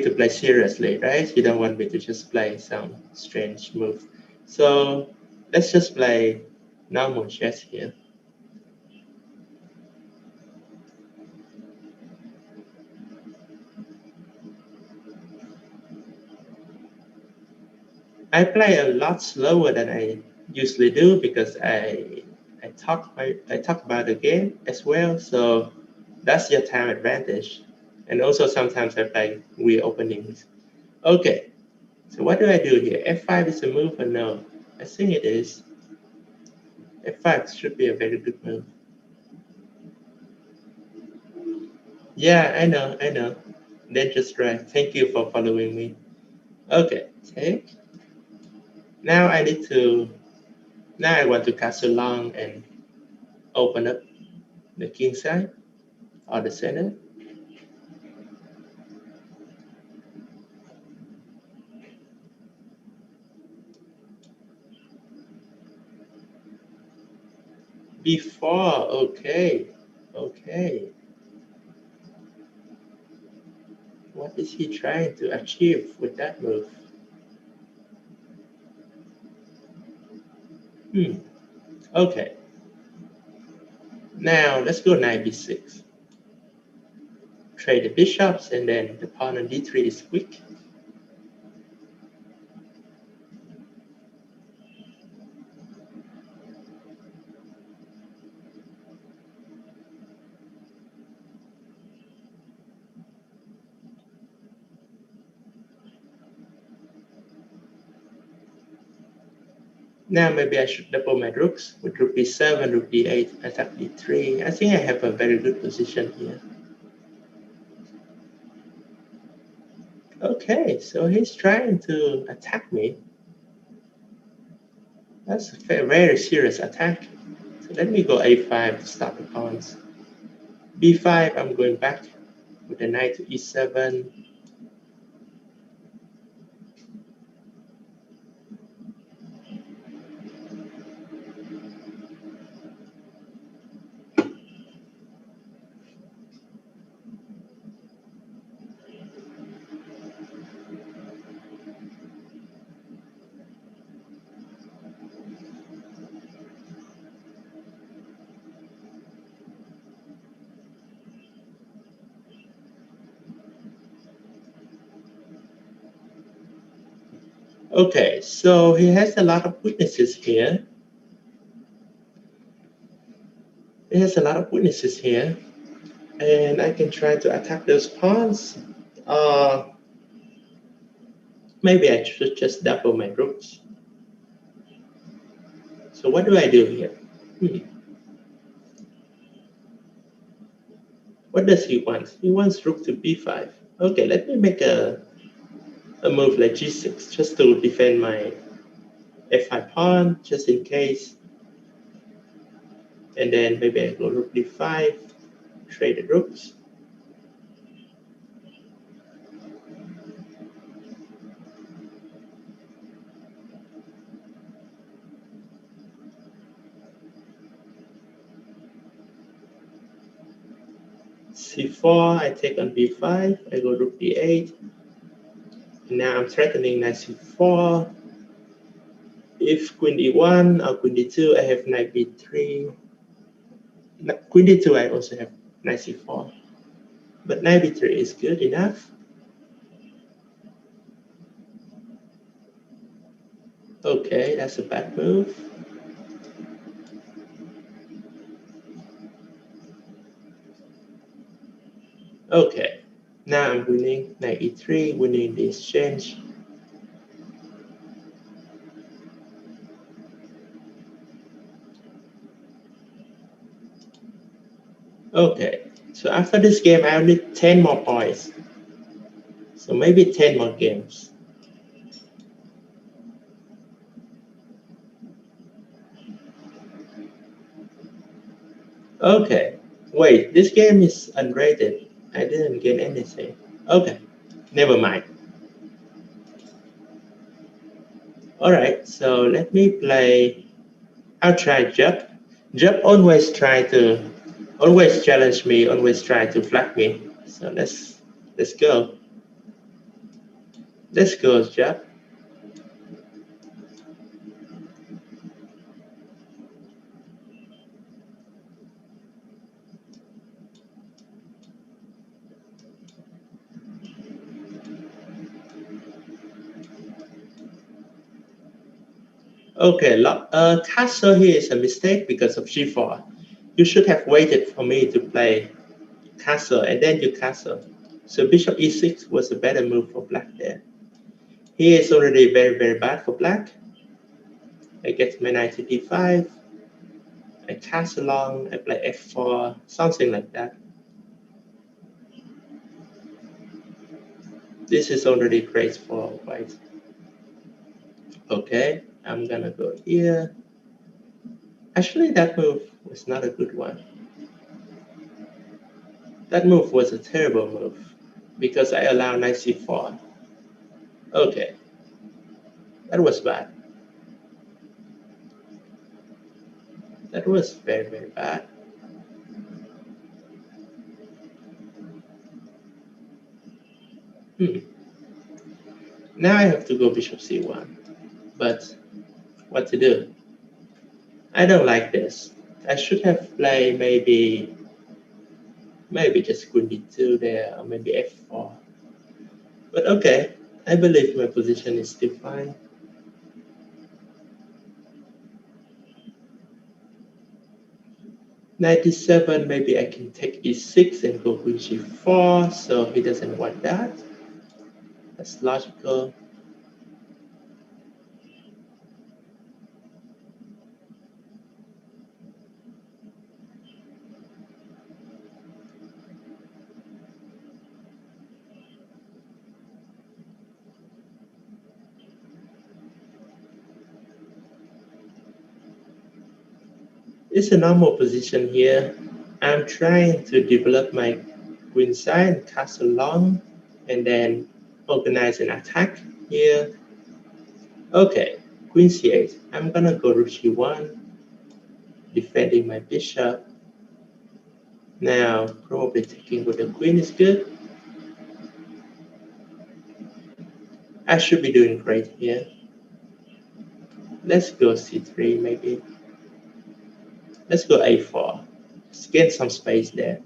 Speaker 5: to play seriously, right? You don't want me to just play some strange move. So let's just play normal chess here. I play a lot slower than I usually do because I talk about the game as well. So that's your time advantage. And also sometimes I play weird openings. Okay, so what do I do here? F5 is a move or no? I think it is. F5 should be a very good move. Yeah, I know. Then just right. Thank you for following me. Okay, take. Now I want to castle long and open up the king side or the center. B4, okay. What is he trying to achieve with that move? Okay. Now let's go knight b6. Trade the bishops, and then the pawn on d3 is quick. Now maybe I should double my rooks with rook b7, rook d8, attack d3. I think I have a very good position here. Okay, so he's trying to attack me. That's a very serious attack. So let me go a5 to stop the pawns. b5, I'm going back with the knight to e7. Okay, so he has a lot of weaknesses here. And I can try to attack those pawns. Maybe I should just double my rooks. So what do I do here? What does he want? He wants rook to b5. Okay, let me make a move like g6 just to defend my f5 pawn, just in case. And then maybe I go rook d5, trade the rooks. c4, I take on b5, I go rook d8. And now I'm threatening knight c4. If queen d1 or queen d2, I have knight b3. Queen d2, I also have knight c4. But knight b3 is good enough. Okay, that's a bad move. Okay, now I'm winning knight e3, winning the exchange. Okay, so after this game, I need 10 more points. So maybe 10 more games. Okay, wait, this game is unrated. I didn't get anything. Okay, never mind. Alright, so let me play. I'll try Jup. Jup always challenge me, always try to flag me. So let's go. Let's go, Jup. Okay, castle here is a mistake because of g4. You should have waited for me to play castle and then you castle. So bishop e6 was a better move for black there. Here is already very, very bad for black. I get my knight to d5. I castle along, I play f4, something like that. This is already great for white. Okay, I'm gonna go here. Actually, that move was not a good one. That move was a terrible move because I allow knight c4. Okay, that was bad. That was very, very bad. Now I have to go bishop c1. But what to do? I don't like this. I should have played maybe just queen d2 there, or maybe f4. But okay, I believe my position is still fine. Knight d7, maybe I can take e6 and go queen g4, so he doesn't want that. That's logical. It's a normal position here. I'm trying to develop my queen side and castle long, and then organize an attack here. Okay, queen c8. I'm gonna go rook g1, defending my bishop. Now, probably taking with the queen is good. I should be doing great here. Let's go c3 maybe. Let's go a4. Let's get some space there.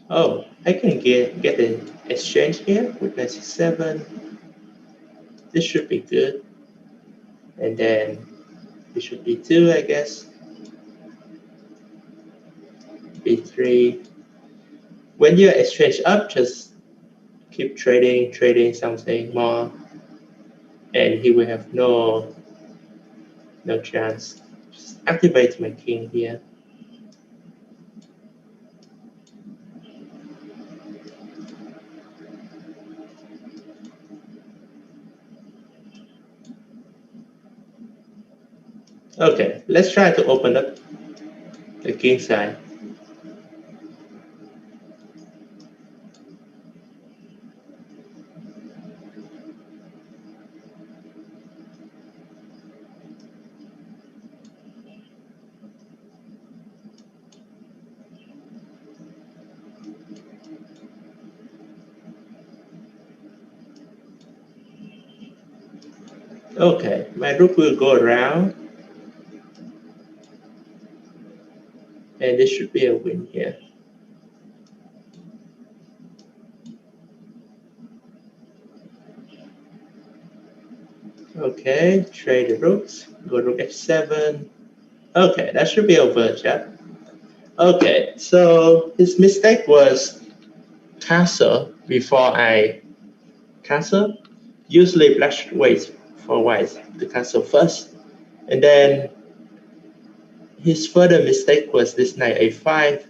Speaker 5: Oh, I can get an exchange here with knight c7. This should be good. And then bishop b2, I guess. b3. When you exchange up, just keep trading something more, and he will have no chance. Just activate my king here. Okay, let's try to open up the king side. Okay, my rook will go around. And this should be a win here. Okay, trade the rooks. Go rook f7. Okay, that should be over, chat. Okay, so his mistake was castle before I castle. Usually black should wait for white to castle first. And then his further mistake was this knight a5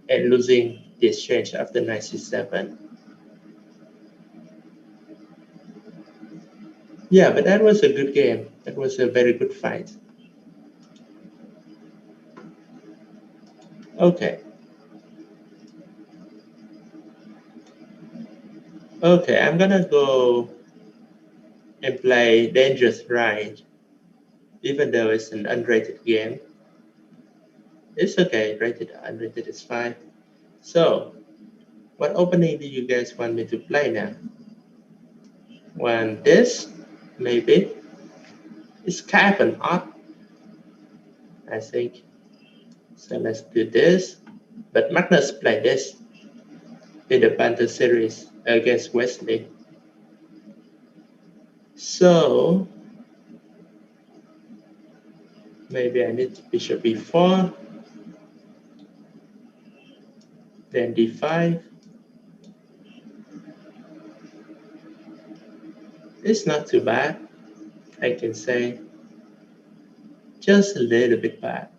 Speaker 5: and losing the exchange after knight c7. Yeah, but that was a good game. That was a very good fight. Okay. Okay, I'm gonna go and play Dangerous Ride, even though it's an unrated game. It's okay, rated or unrated is fine. So, what opening do you guys want me to play now? Want this? Maybe. It's kind of an odd, I think. So let's do this. But Magnus played this in the Banter series against Wesley. So maybe I need bishop b4, then d5. It's not too bad, I can say. Just a little bit bad.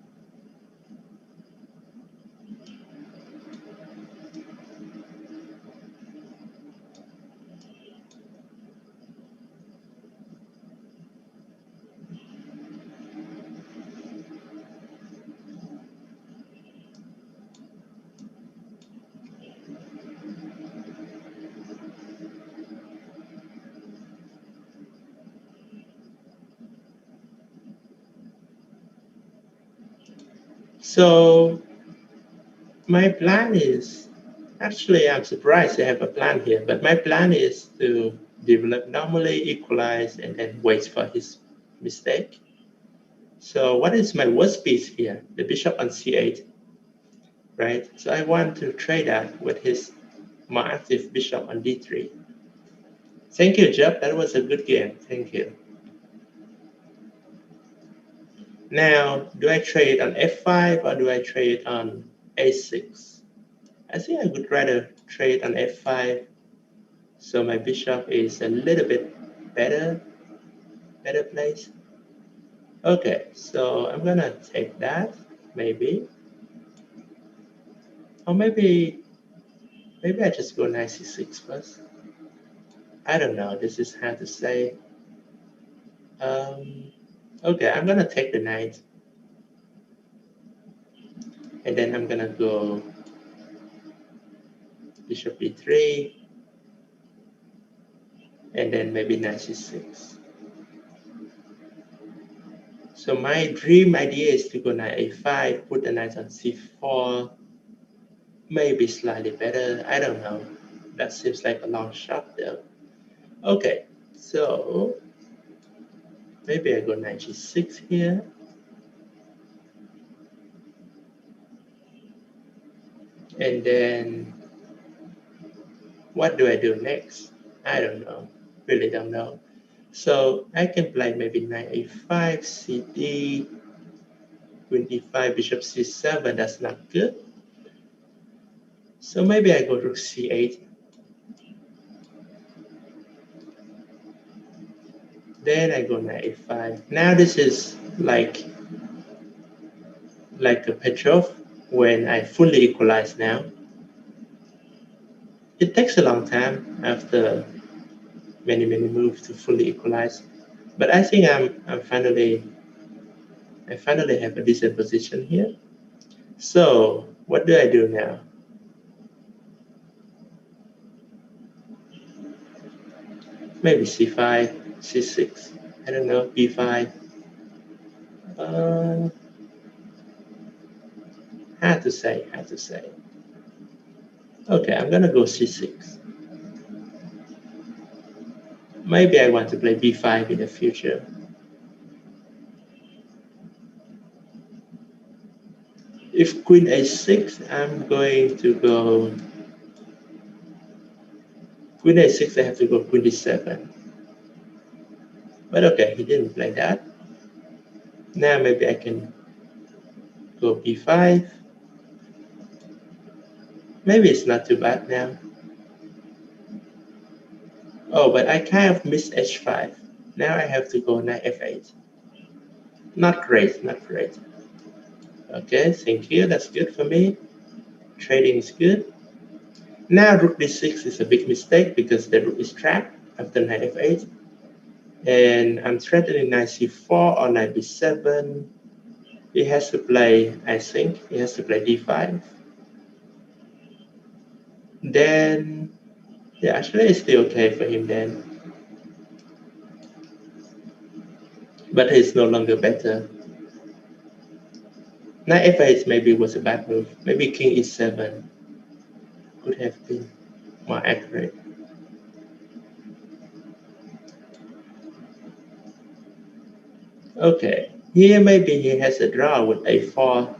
Speaker 5: So my plan is, actually I'm surprised I have a plan here, but my plan is to develop normally, equalize, and then wait for his mistake. So what is my worst piece here? The bishop on c8, right? So I want to trade that with his more active bishop on d3. Thank you, Jeff. That was a good game. Thank you. Now, do I trade on f5 or do I trade on a6? I think I would rather trade on f5, so my bishop is a little bit better placed. Okay, so I'm gonna take that, maybe. Or maybe I just go knight c6 first. I don't know, this is hard to say. Okay, I'm gonna take the knight. And then I'm gonna go bishop b3, and then maybe knight c6. So my dream idea is to go knight a5, put the knight on c4, maybe slightly better, I don't know. That seems like a long shot though. Okay, so maybe I go knight g6 here. And then what do I do next? I don't know, really don't know. So I can play maybe knight a5, cd, queen d5, bishop c7, that's not good. So maybe I go rook c8. Then I go knight a5. Now this is like a Petrov when I fully equalize now. It takes a long time after many moves to fully equalize, but I think I finally have a decent position here. So what do I do now? Maybe c5, c6, I don't know, b5. Hard to say. Okay, I'm gonna go c6. Maybe I want to play b5 in the future. If queen a6, I'm going to go queen a6. I have to go queen d7. But okay, he didn't play that. Now maybe I can go b5. Maybe it's not too bad now. Oh, but I kind of missed h5. Now I have to go knight f8. Not great, not great. Okay, thank you. That's good for me. Trading is good. Now rook d6 is a big mistake because the rook is trapped after knight f8. And I'm threatening knight c4 or knight b7. He has to play, I think, he has to play d5. Then, yeah, actually it's still okay for him then. But he's no longer better. Knight f8 maybe was a bad move. Maybe king e7 could have been more accurate. Okay, here maybe he has a draw with a4,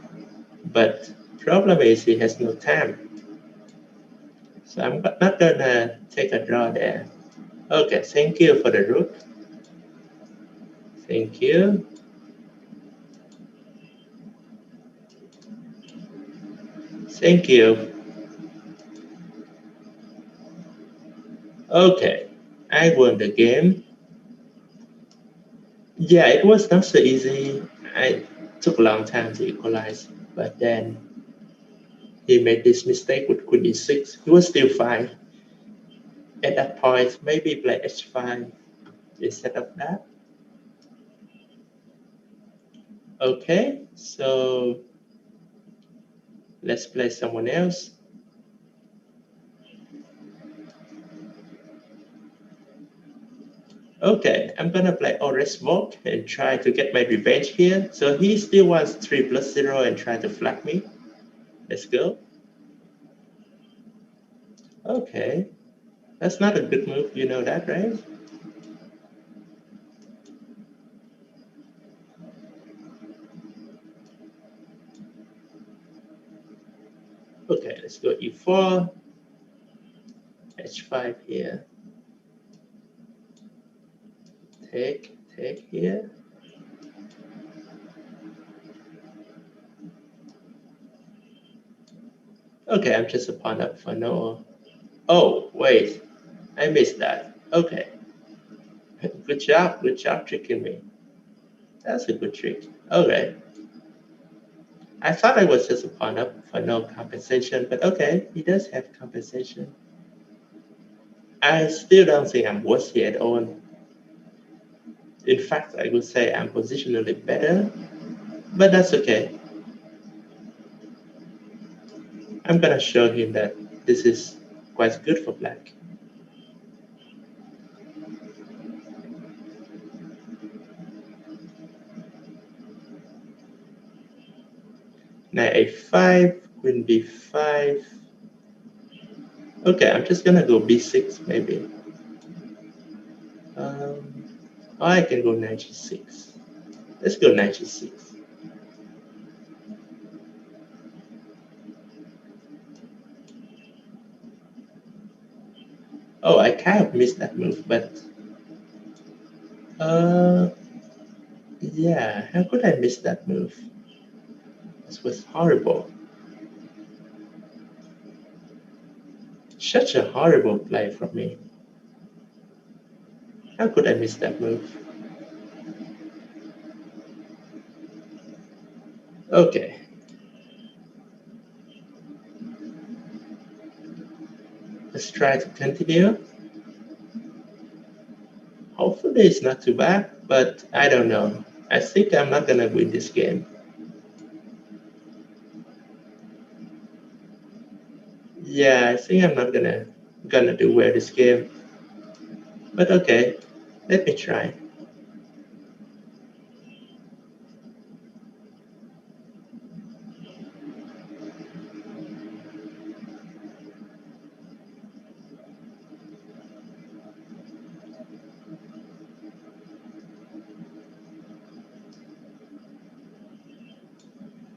Speaker 5: but problem is he has no time. So I'm not gonna take a draw there. Okay, thank you for the rook. Thank you. Thank you. Okay, I won the game. Yeah, it was not so easy. I took a long time to equalize, but then he made this mistake with queen d6. He was still fine. At that point, maybe play h5 instead of that. Okay, so let's play someone else. Okay, I'm gonna play Orange Smoke and try to get my revenge here. So he still wants 3+0 and try to flag me. Let's go. Okay, that's not a good move, you know that, right? Okay, let's go e4, h5 here. Take here. Okay, I'm just a pawn up for no. Oh, wait, I missed that. Okay, good job tricking me. That's a good trick. Okay. I thought I was just a pawn up for no compensation, but okay, he does have compensation. I still don't think I'm worse here at all. In fact, I would say I'm positionally better, but that's okay. I'm gonna show him that this is quite good for black. Knight a5, queen b5. Okay, I'm just gonna go b6 maybe. I can go knight g6. Let's go knight g6. Oh, I kind of missed that move, but yeah, how could I miss that move? This was horrible. Such a horrible play from me. How could I miss that move? Okay. Let's try to continue. Hopefully it's not too bad, but I don't know. I think I'm not gonna win this game. Yeah, I think I'm not gonna do well this game. But okay, let me try.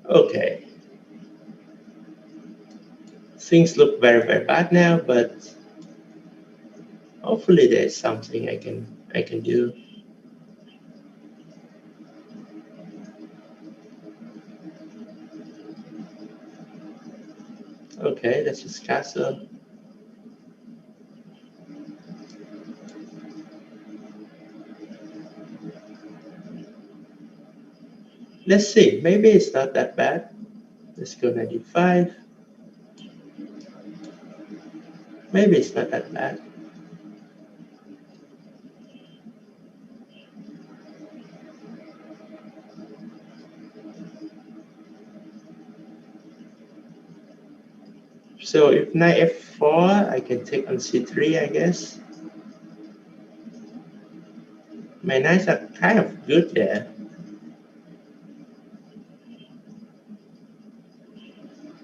Speaker 5: Okay. Things look very, very bad now, but hopefully there's something I can do. Okay, that's just castle. Let's see, maybe it's not that bad. Let's go 95. Maybe it's not that bad. So if knight f4, I can take on c3, I guess. My knights are kind of good there.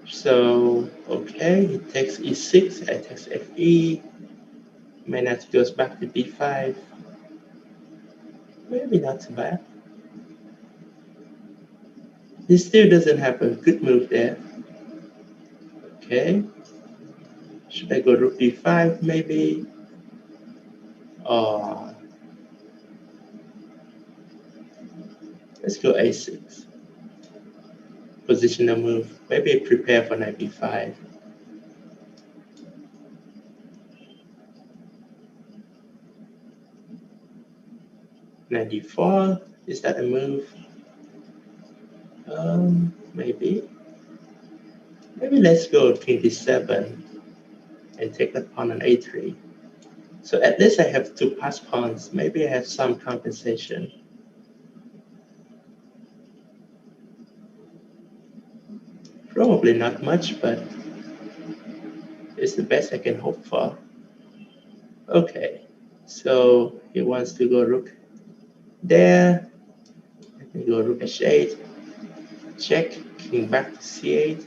Speaker 5: So, okay, he takes e6, I take fe. My knight goes back to d5. Maybe not too bad. He still doesn't have a good move there. Okay. Should I go rook d5 maybe? Or let's go a6. Positional move. Maybe prepare for knight b5. Knight d4. Is that a move? Maybe. Maybe let's go king d7 and take that pawn on a3. So at least I have two pass pawns. Maybe I have some compensation. Probably not much, but it's the best I can hope for. Okay, so he wants to go rook there. I can go rook h8. Check, king back to c8.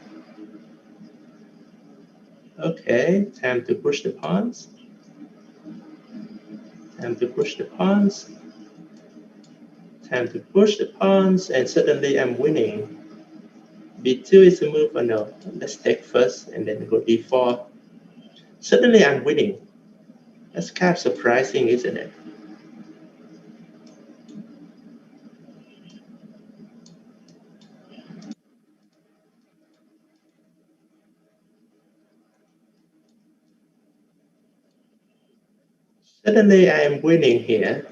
Speaker 5: Okay, time to push the pawns. Time to push the pawns. Time to push the pawns, and suddenly I'm winning. b2 is a move or no? Let's take first and then go d4. Suddenly I'm winning. That's kind of surprising, isn't it? Suddenly I am winning here.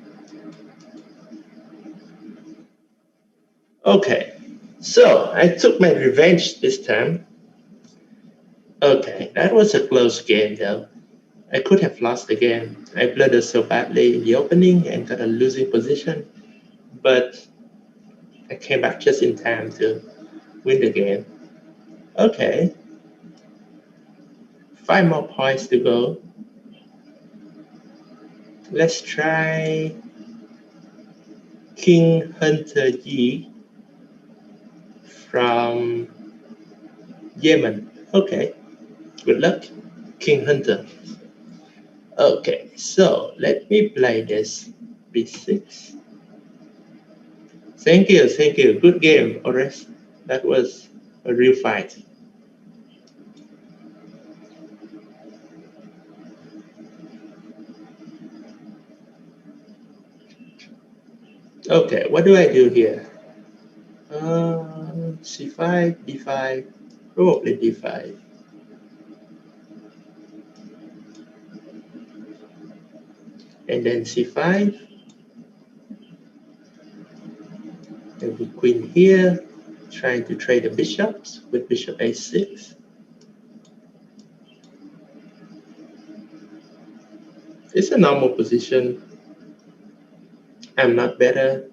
Speaker 5: Okay, so I took my revenge this time. Okay, that was a close game though. I could have lost the game. I blundered so badly in the opening and got a losing position, but I came back just in time to win the game. Okay, 5 more points to go. Let's try King Hunter Yi from Yemen. Okay, good luck, King Hunter. Okay, so let me play this b6. Thank you, thank you. Good game, Ores. That was a real fight. Okay, what do I do here? c5, d5, probably d5. And then c5. Maybe queen here, trying to trade the bishops with bishop a6. It's a normal position. I'm not better,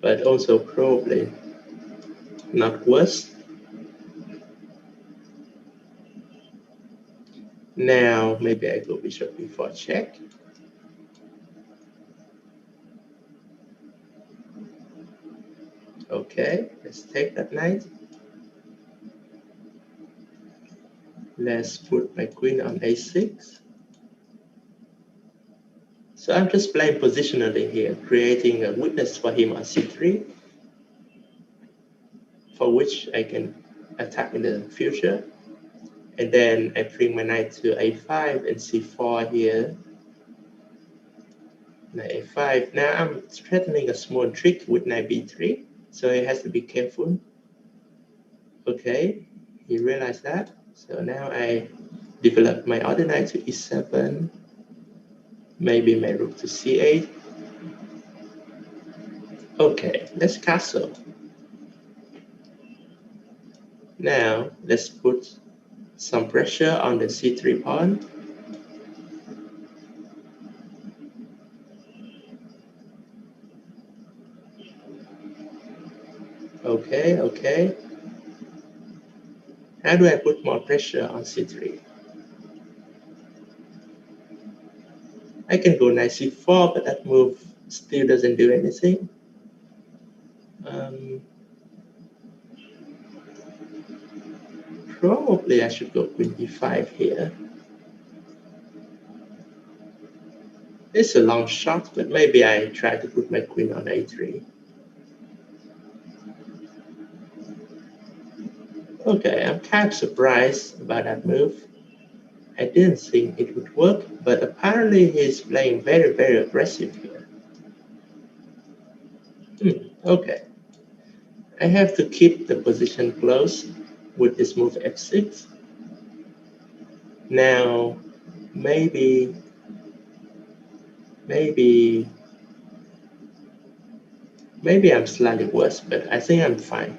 Speaker 5: but also probably not worse. Now, maybe I go bishop before check. Okay, let's take that knight. Let's put my queen on a6. So I'm just playing positionally here, creating a weakness for him on c3, for which I can attack in the future. And then I bring my knight to a5 and c4 here. Knight a5. Now I'm threatening a small trick with knight b3, so he has to be careful. Okay, he realized that. So now I develop my other knight to e7, maybe my rook to c8. Okay, let's castle. Now let's put some pressure on the c3 pawn. Okay, okay. How do I put more pressure on c3? I can go knight c4, but that move still doesn't do anything. Probably I should go queen e5 here. It's a long shot, but maybe I try to put my queen on a3. Okay, I'm kind of surprised about that move. I didn't think it would work, but apparently he's playing very, very aggressive here. Okay. I have to keep the position close with this move f6. Now, maybe I'm slightly worse, but I think I'm fine.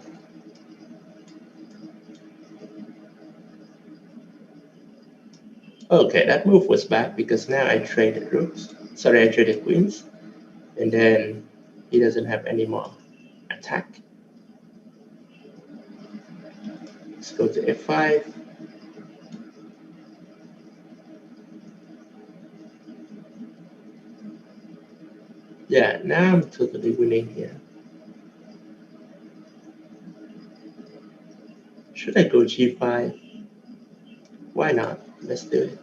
Speaker 5: Okay, that move was bad because now I traded rooks. Sorry, I traded queens. And then he doesn't have any more attack. Let's go to f5. Yeah, now I'm totally winning here. Should I go g5? Why not? Let's do it.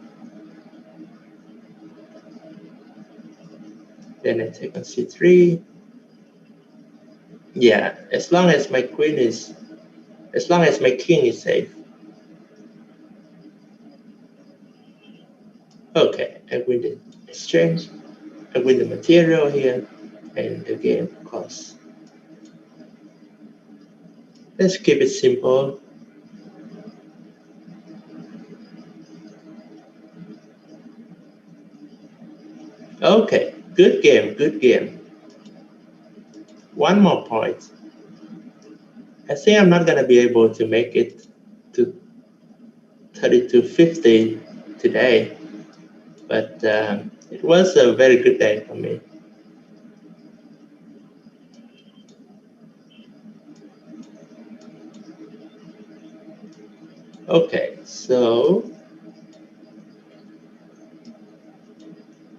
Speaker 5: Then I take on c3. Yeah, as long as my king is safe. Okay, I win the exchange. I win the material here, and the game, of course. Let's keep it simple. Okay, good game, good game. One more point. I think I'm not going to be able to make it to 3250 today, but it was a very good day for me. Okay, so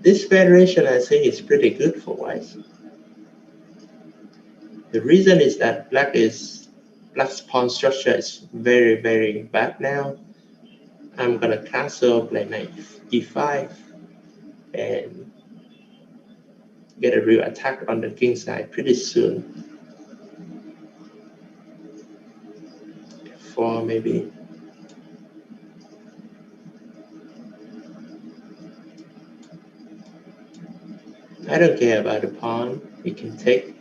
Speaker 5: this variation I think is pretty good for white. The reason is that black's pawn structure is very, very bad now. I'm gonna cancel, play knight e5, and get a real attack on the king side pretty soon. F4 maybe. I don't care about the pawn. It can take.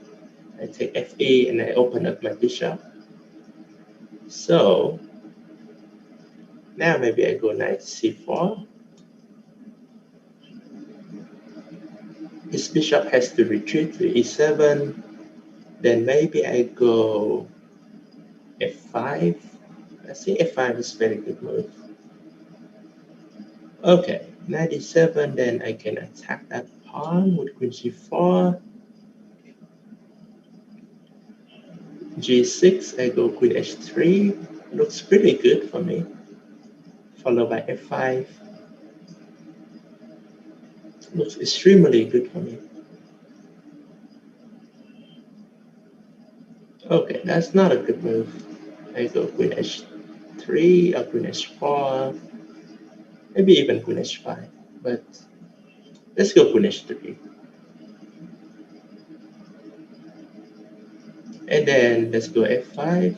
Speaker 5: I take fe and I open up my bishop. So now maybe I go knight c4. His bishop has to retreat to e7. Then maybe I go f5. I think f5 is a very good move. Okay, knight e7, then I can attack that pawn with queen g4. g6, I go queen h3. Looks pretty good for me. Followed by f5. Looks extremely good for me. Okay, that's not a good move. I go queen h3 or queen h4. Maybe even queen h5. But let's go queen h3. And then let's go f5.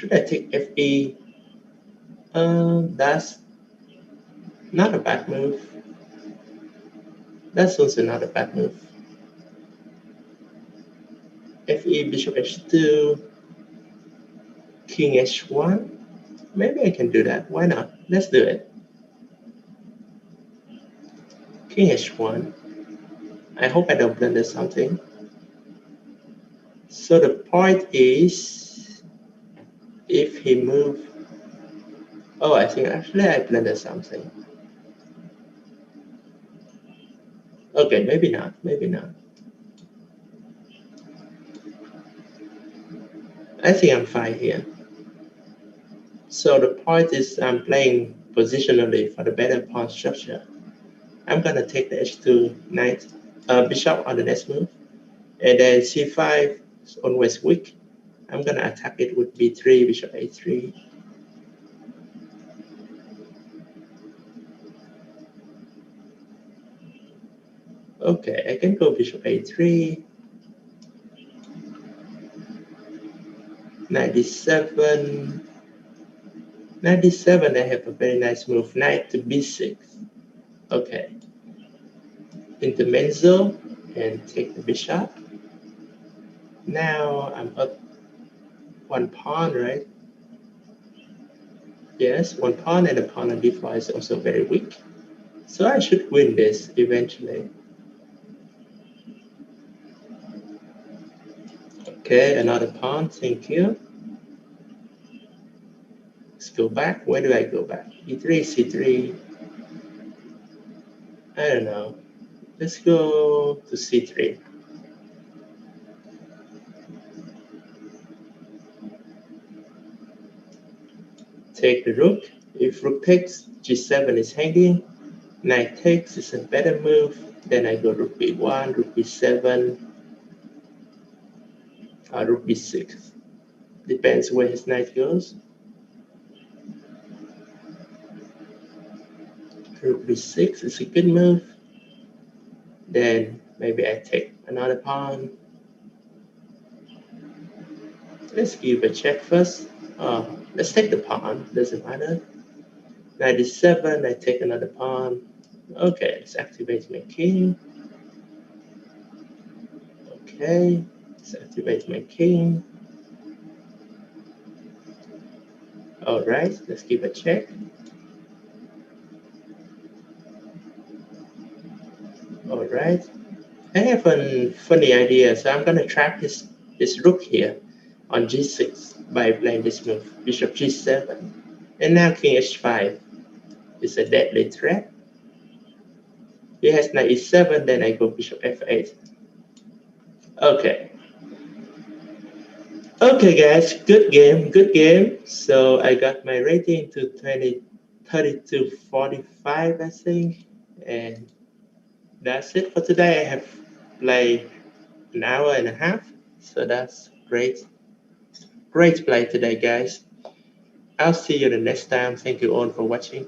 Speaker 5: Should I take FE? That's not a bad move. That's also not a bad move. FE, bishop h2, king h1. Maybe I can do that. Why not? Let's do it. King h1. I hope I don't blunder something. So the point is, if he move, oh, I think actually I blundered something. Okay, maybe not, maybe not. I think I'm fine here. So the point is I'm playing positionally for the better pawn structure. I'm gonna take the h2 knight, bishop on the next move, and then c5 is always weak. I'm gonna attack it with b3, bishop a3. Okay, I can go bishop a3, knight d7. Knight d7, I have a very nice move, knight to b6. Okay, intermezzo and take the bishop. Now I'm up one pawn, right? Yes, one pawn, and the pawn on d4 is also very weak. So I should win this eventually. Okay, another pawn, thank you. Let's go back. Where do I go back? e3, c3. I don't know. Let's go to c3. Take the rook. If rook takes, g7 is hanging. Knight takes is a better move. Then I go rook b1, rook b7, rook b6. Depends where his knight goes. Rook b6 is a good move. Then maybe I take another pawn. Let's give a check first. Let's take the pawn, doesn't matter. Knight d7, I take another pawn. Okay, let's activate my king. Okay, let's activate my king. All right, let's give a check. All right, I have a funny idea, so I'm gonna trap this rook here on g6 by playing this move, bishop g7, and now king h5 is a deadly threat. He has knight e7, then I go bishop f8. Okay. Okay, guys, good game, good game. So I got my rating to 3245, I think, and that's it for today. I have played an hour and a half, so that's great. Great play today, guys. I'll see you the next time. Thank you all for watching.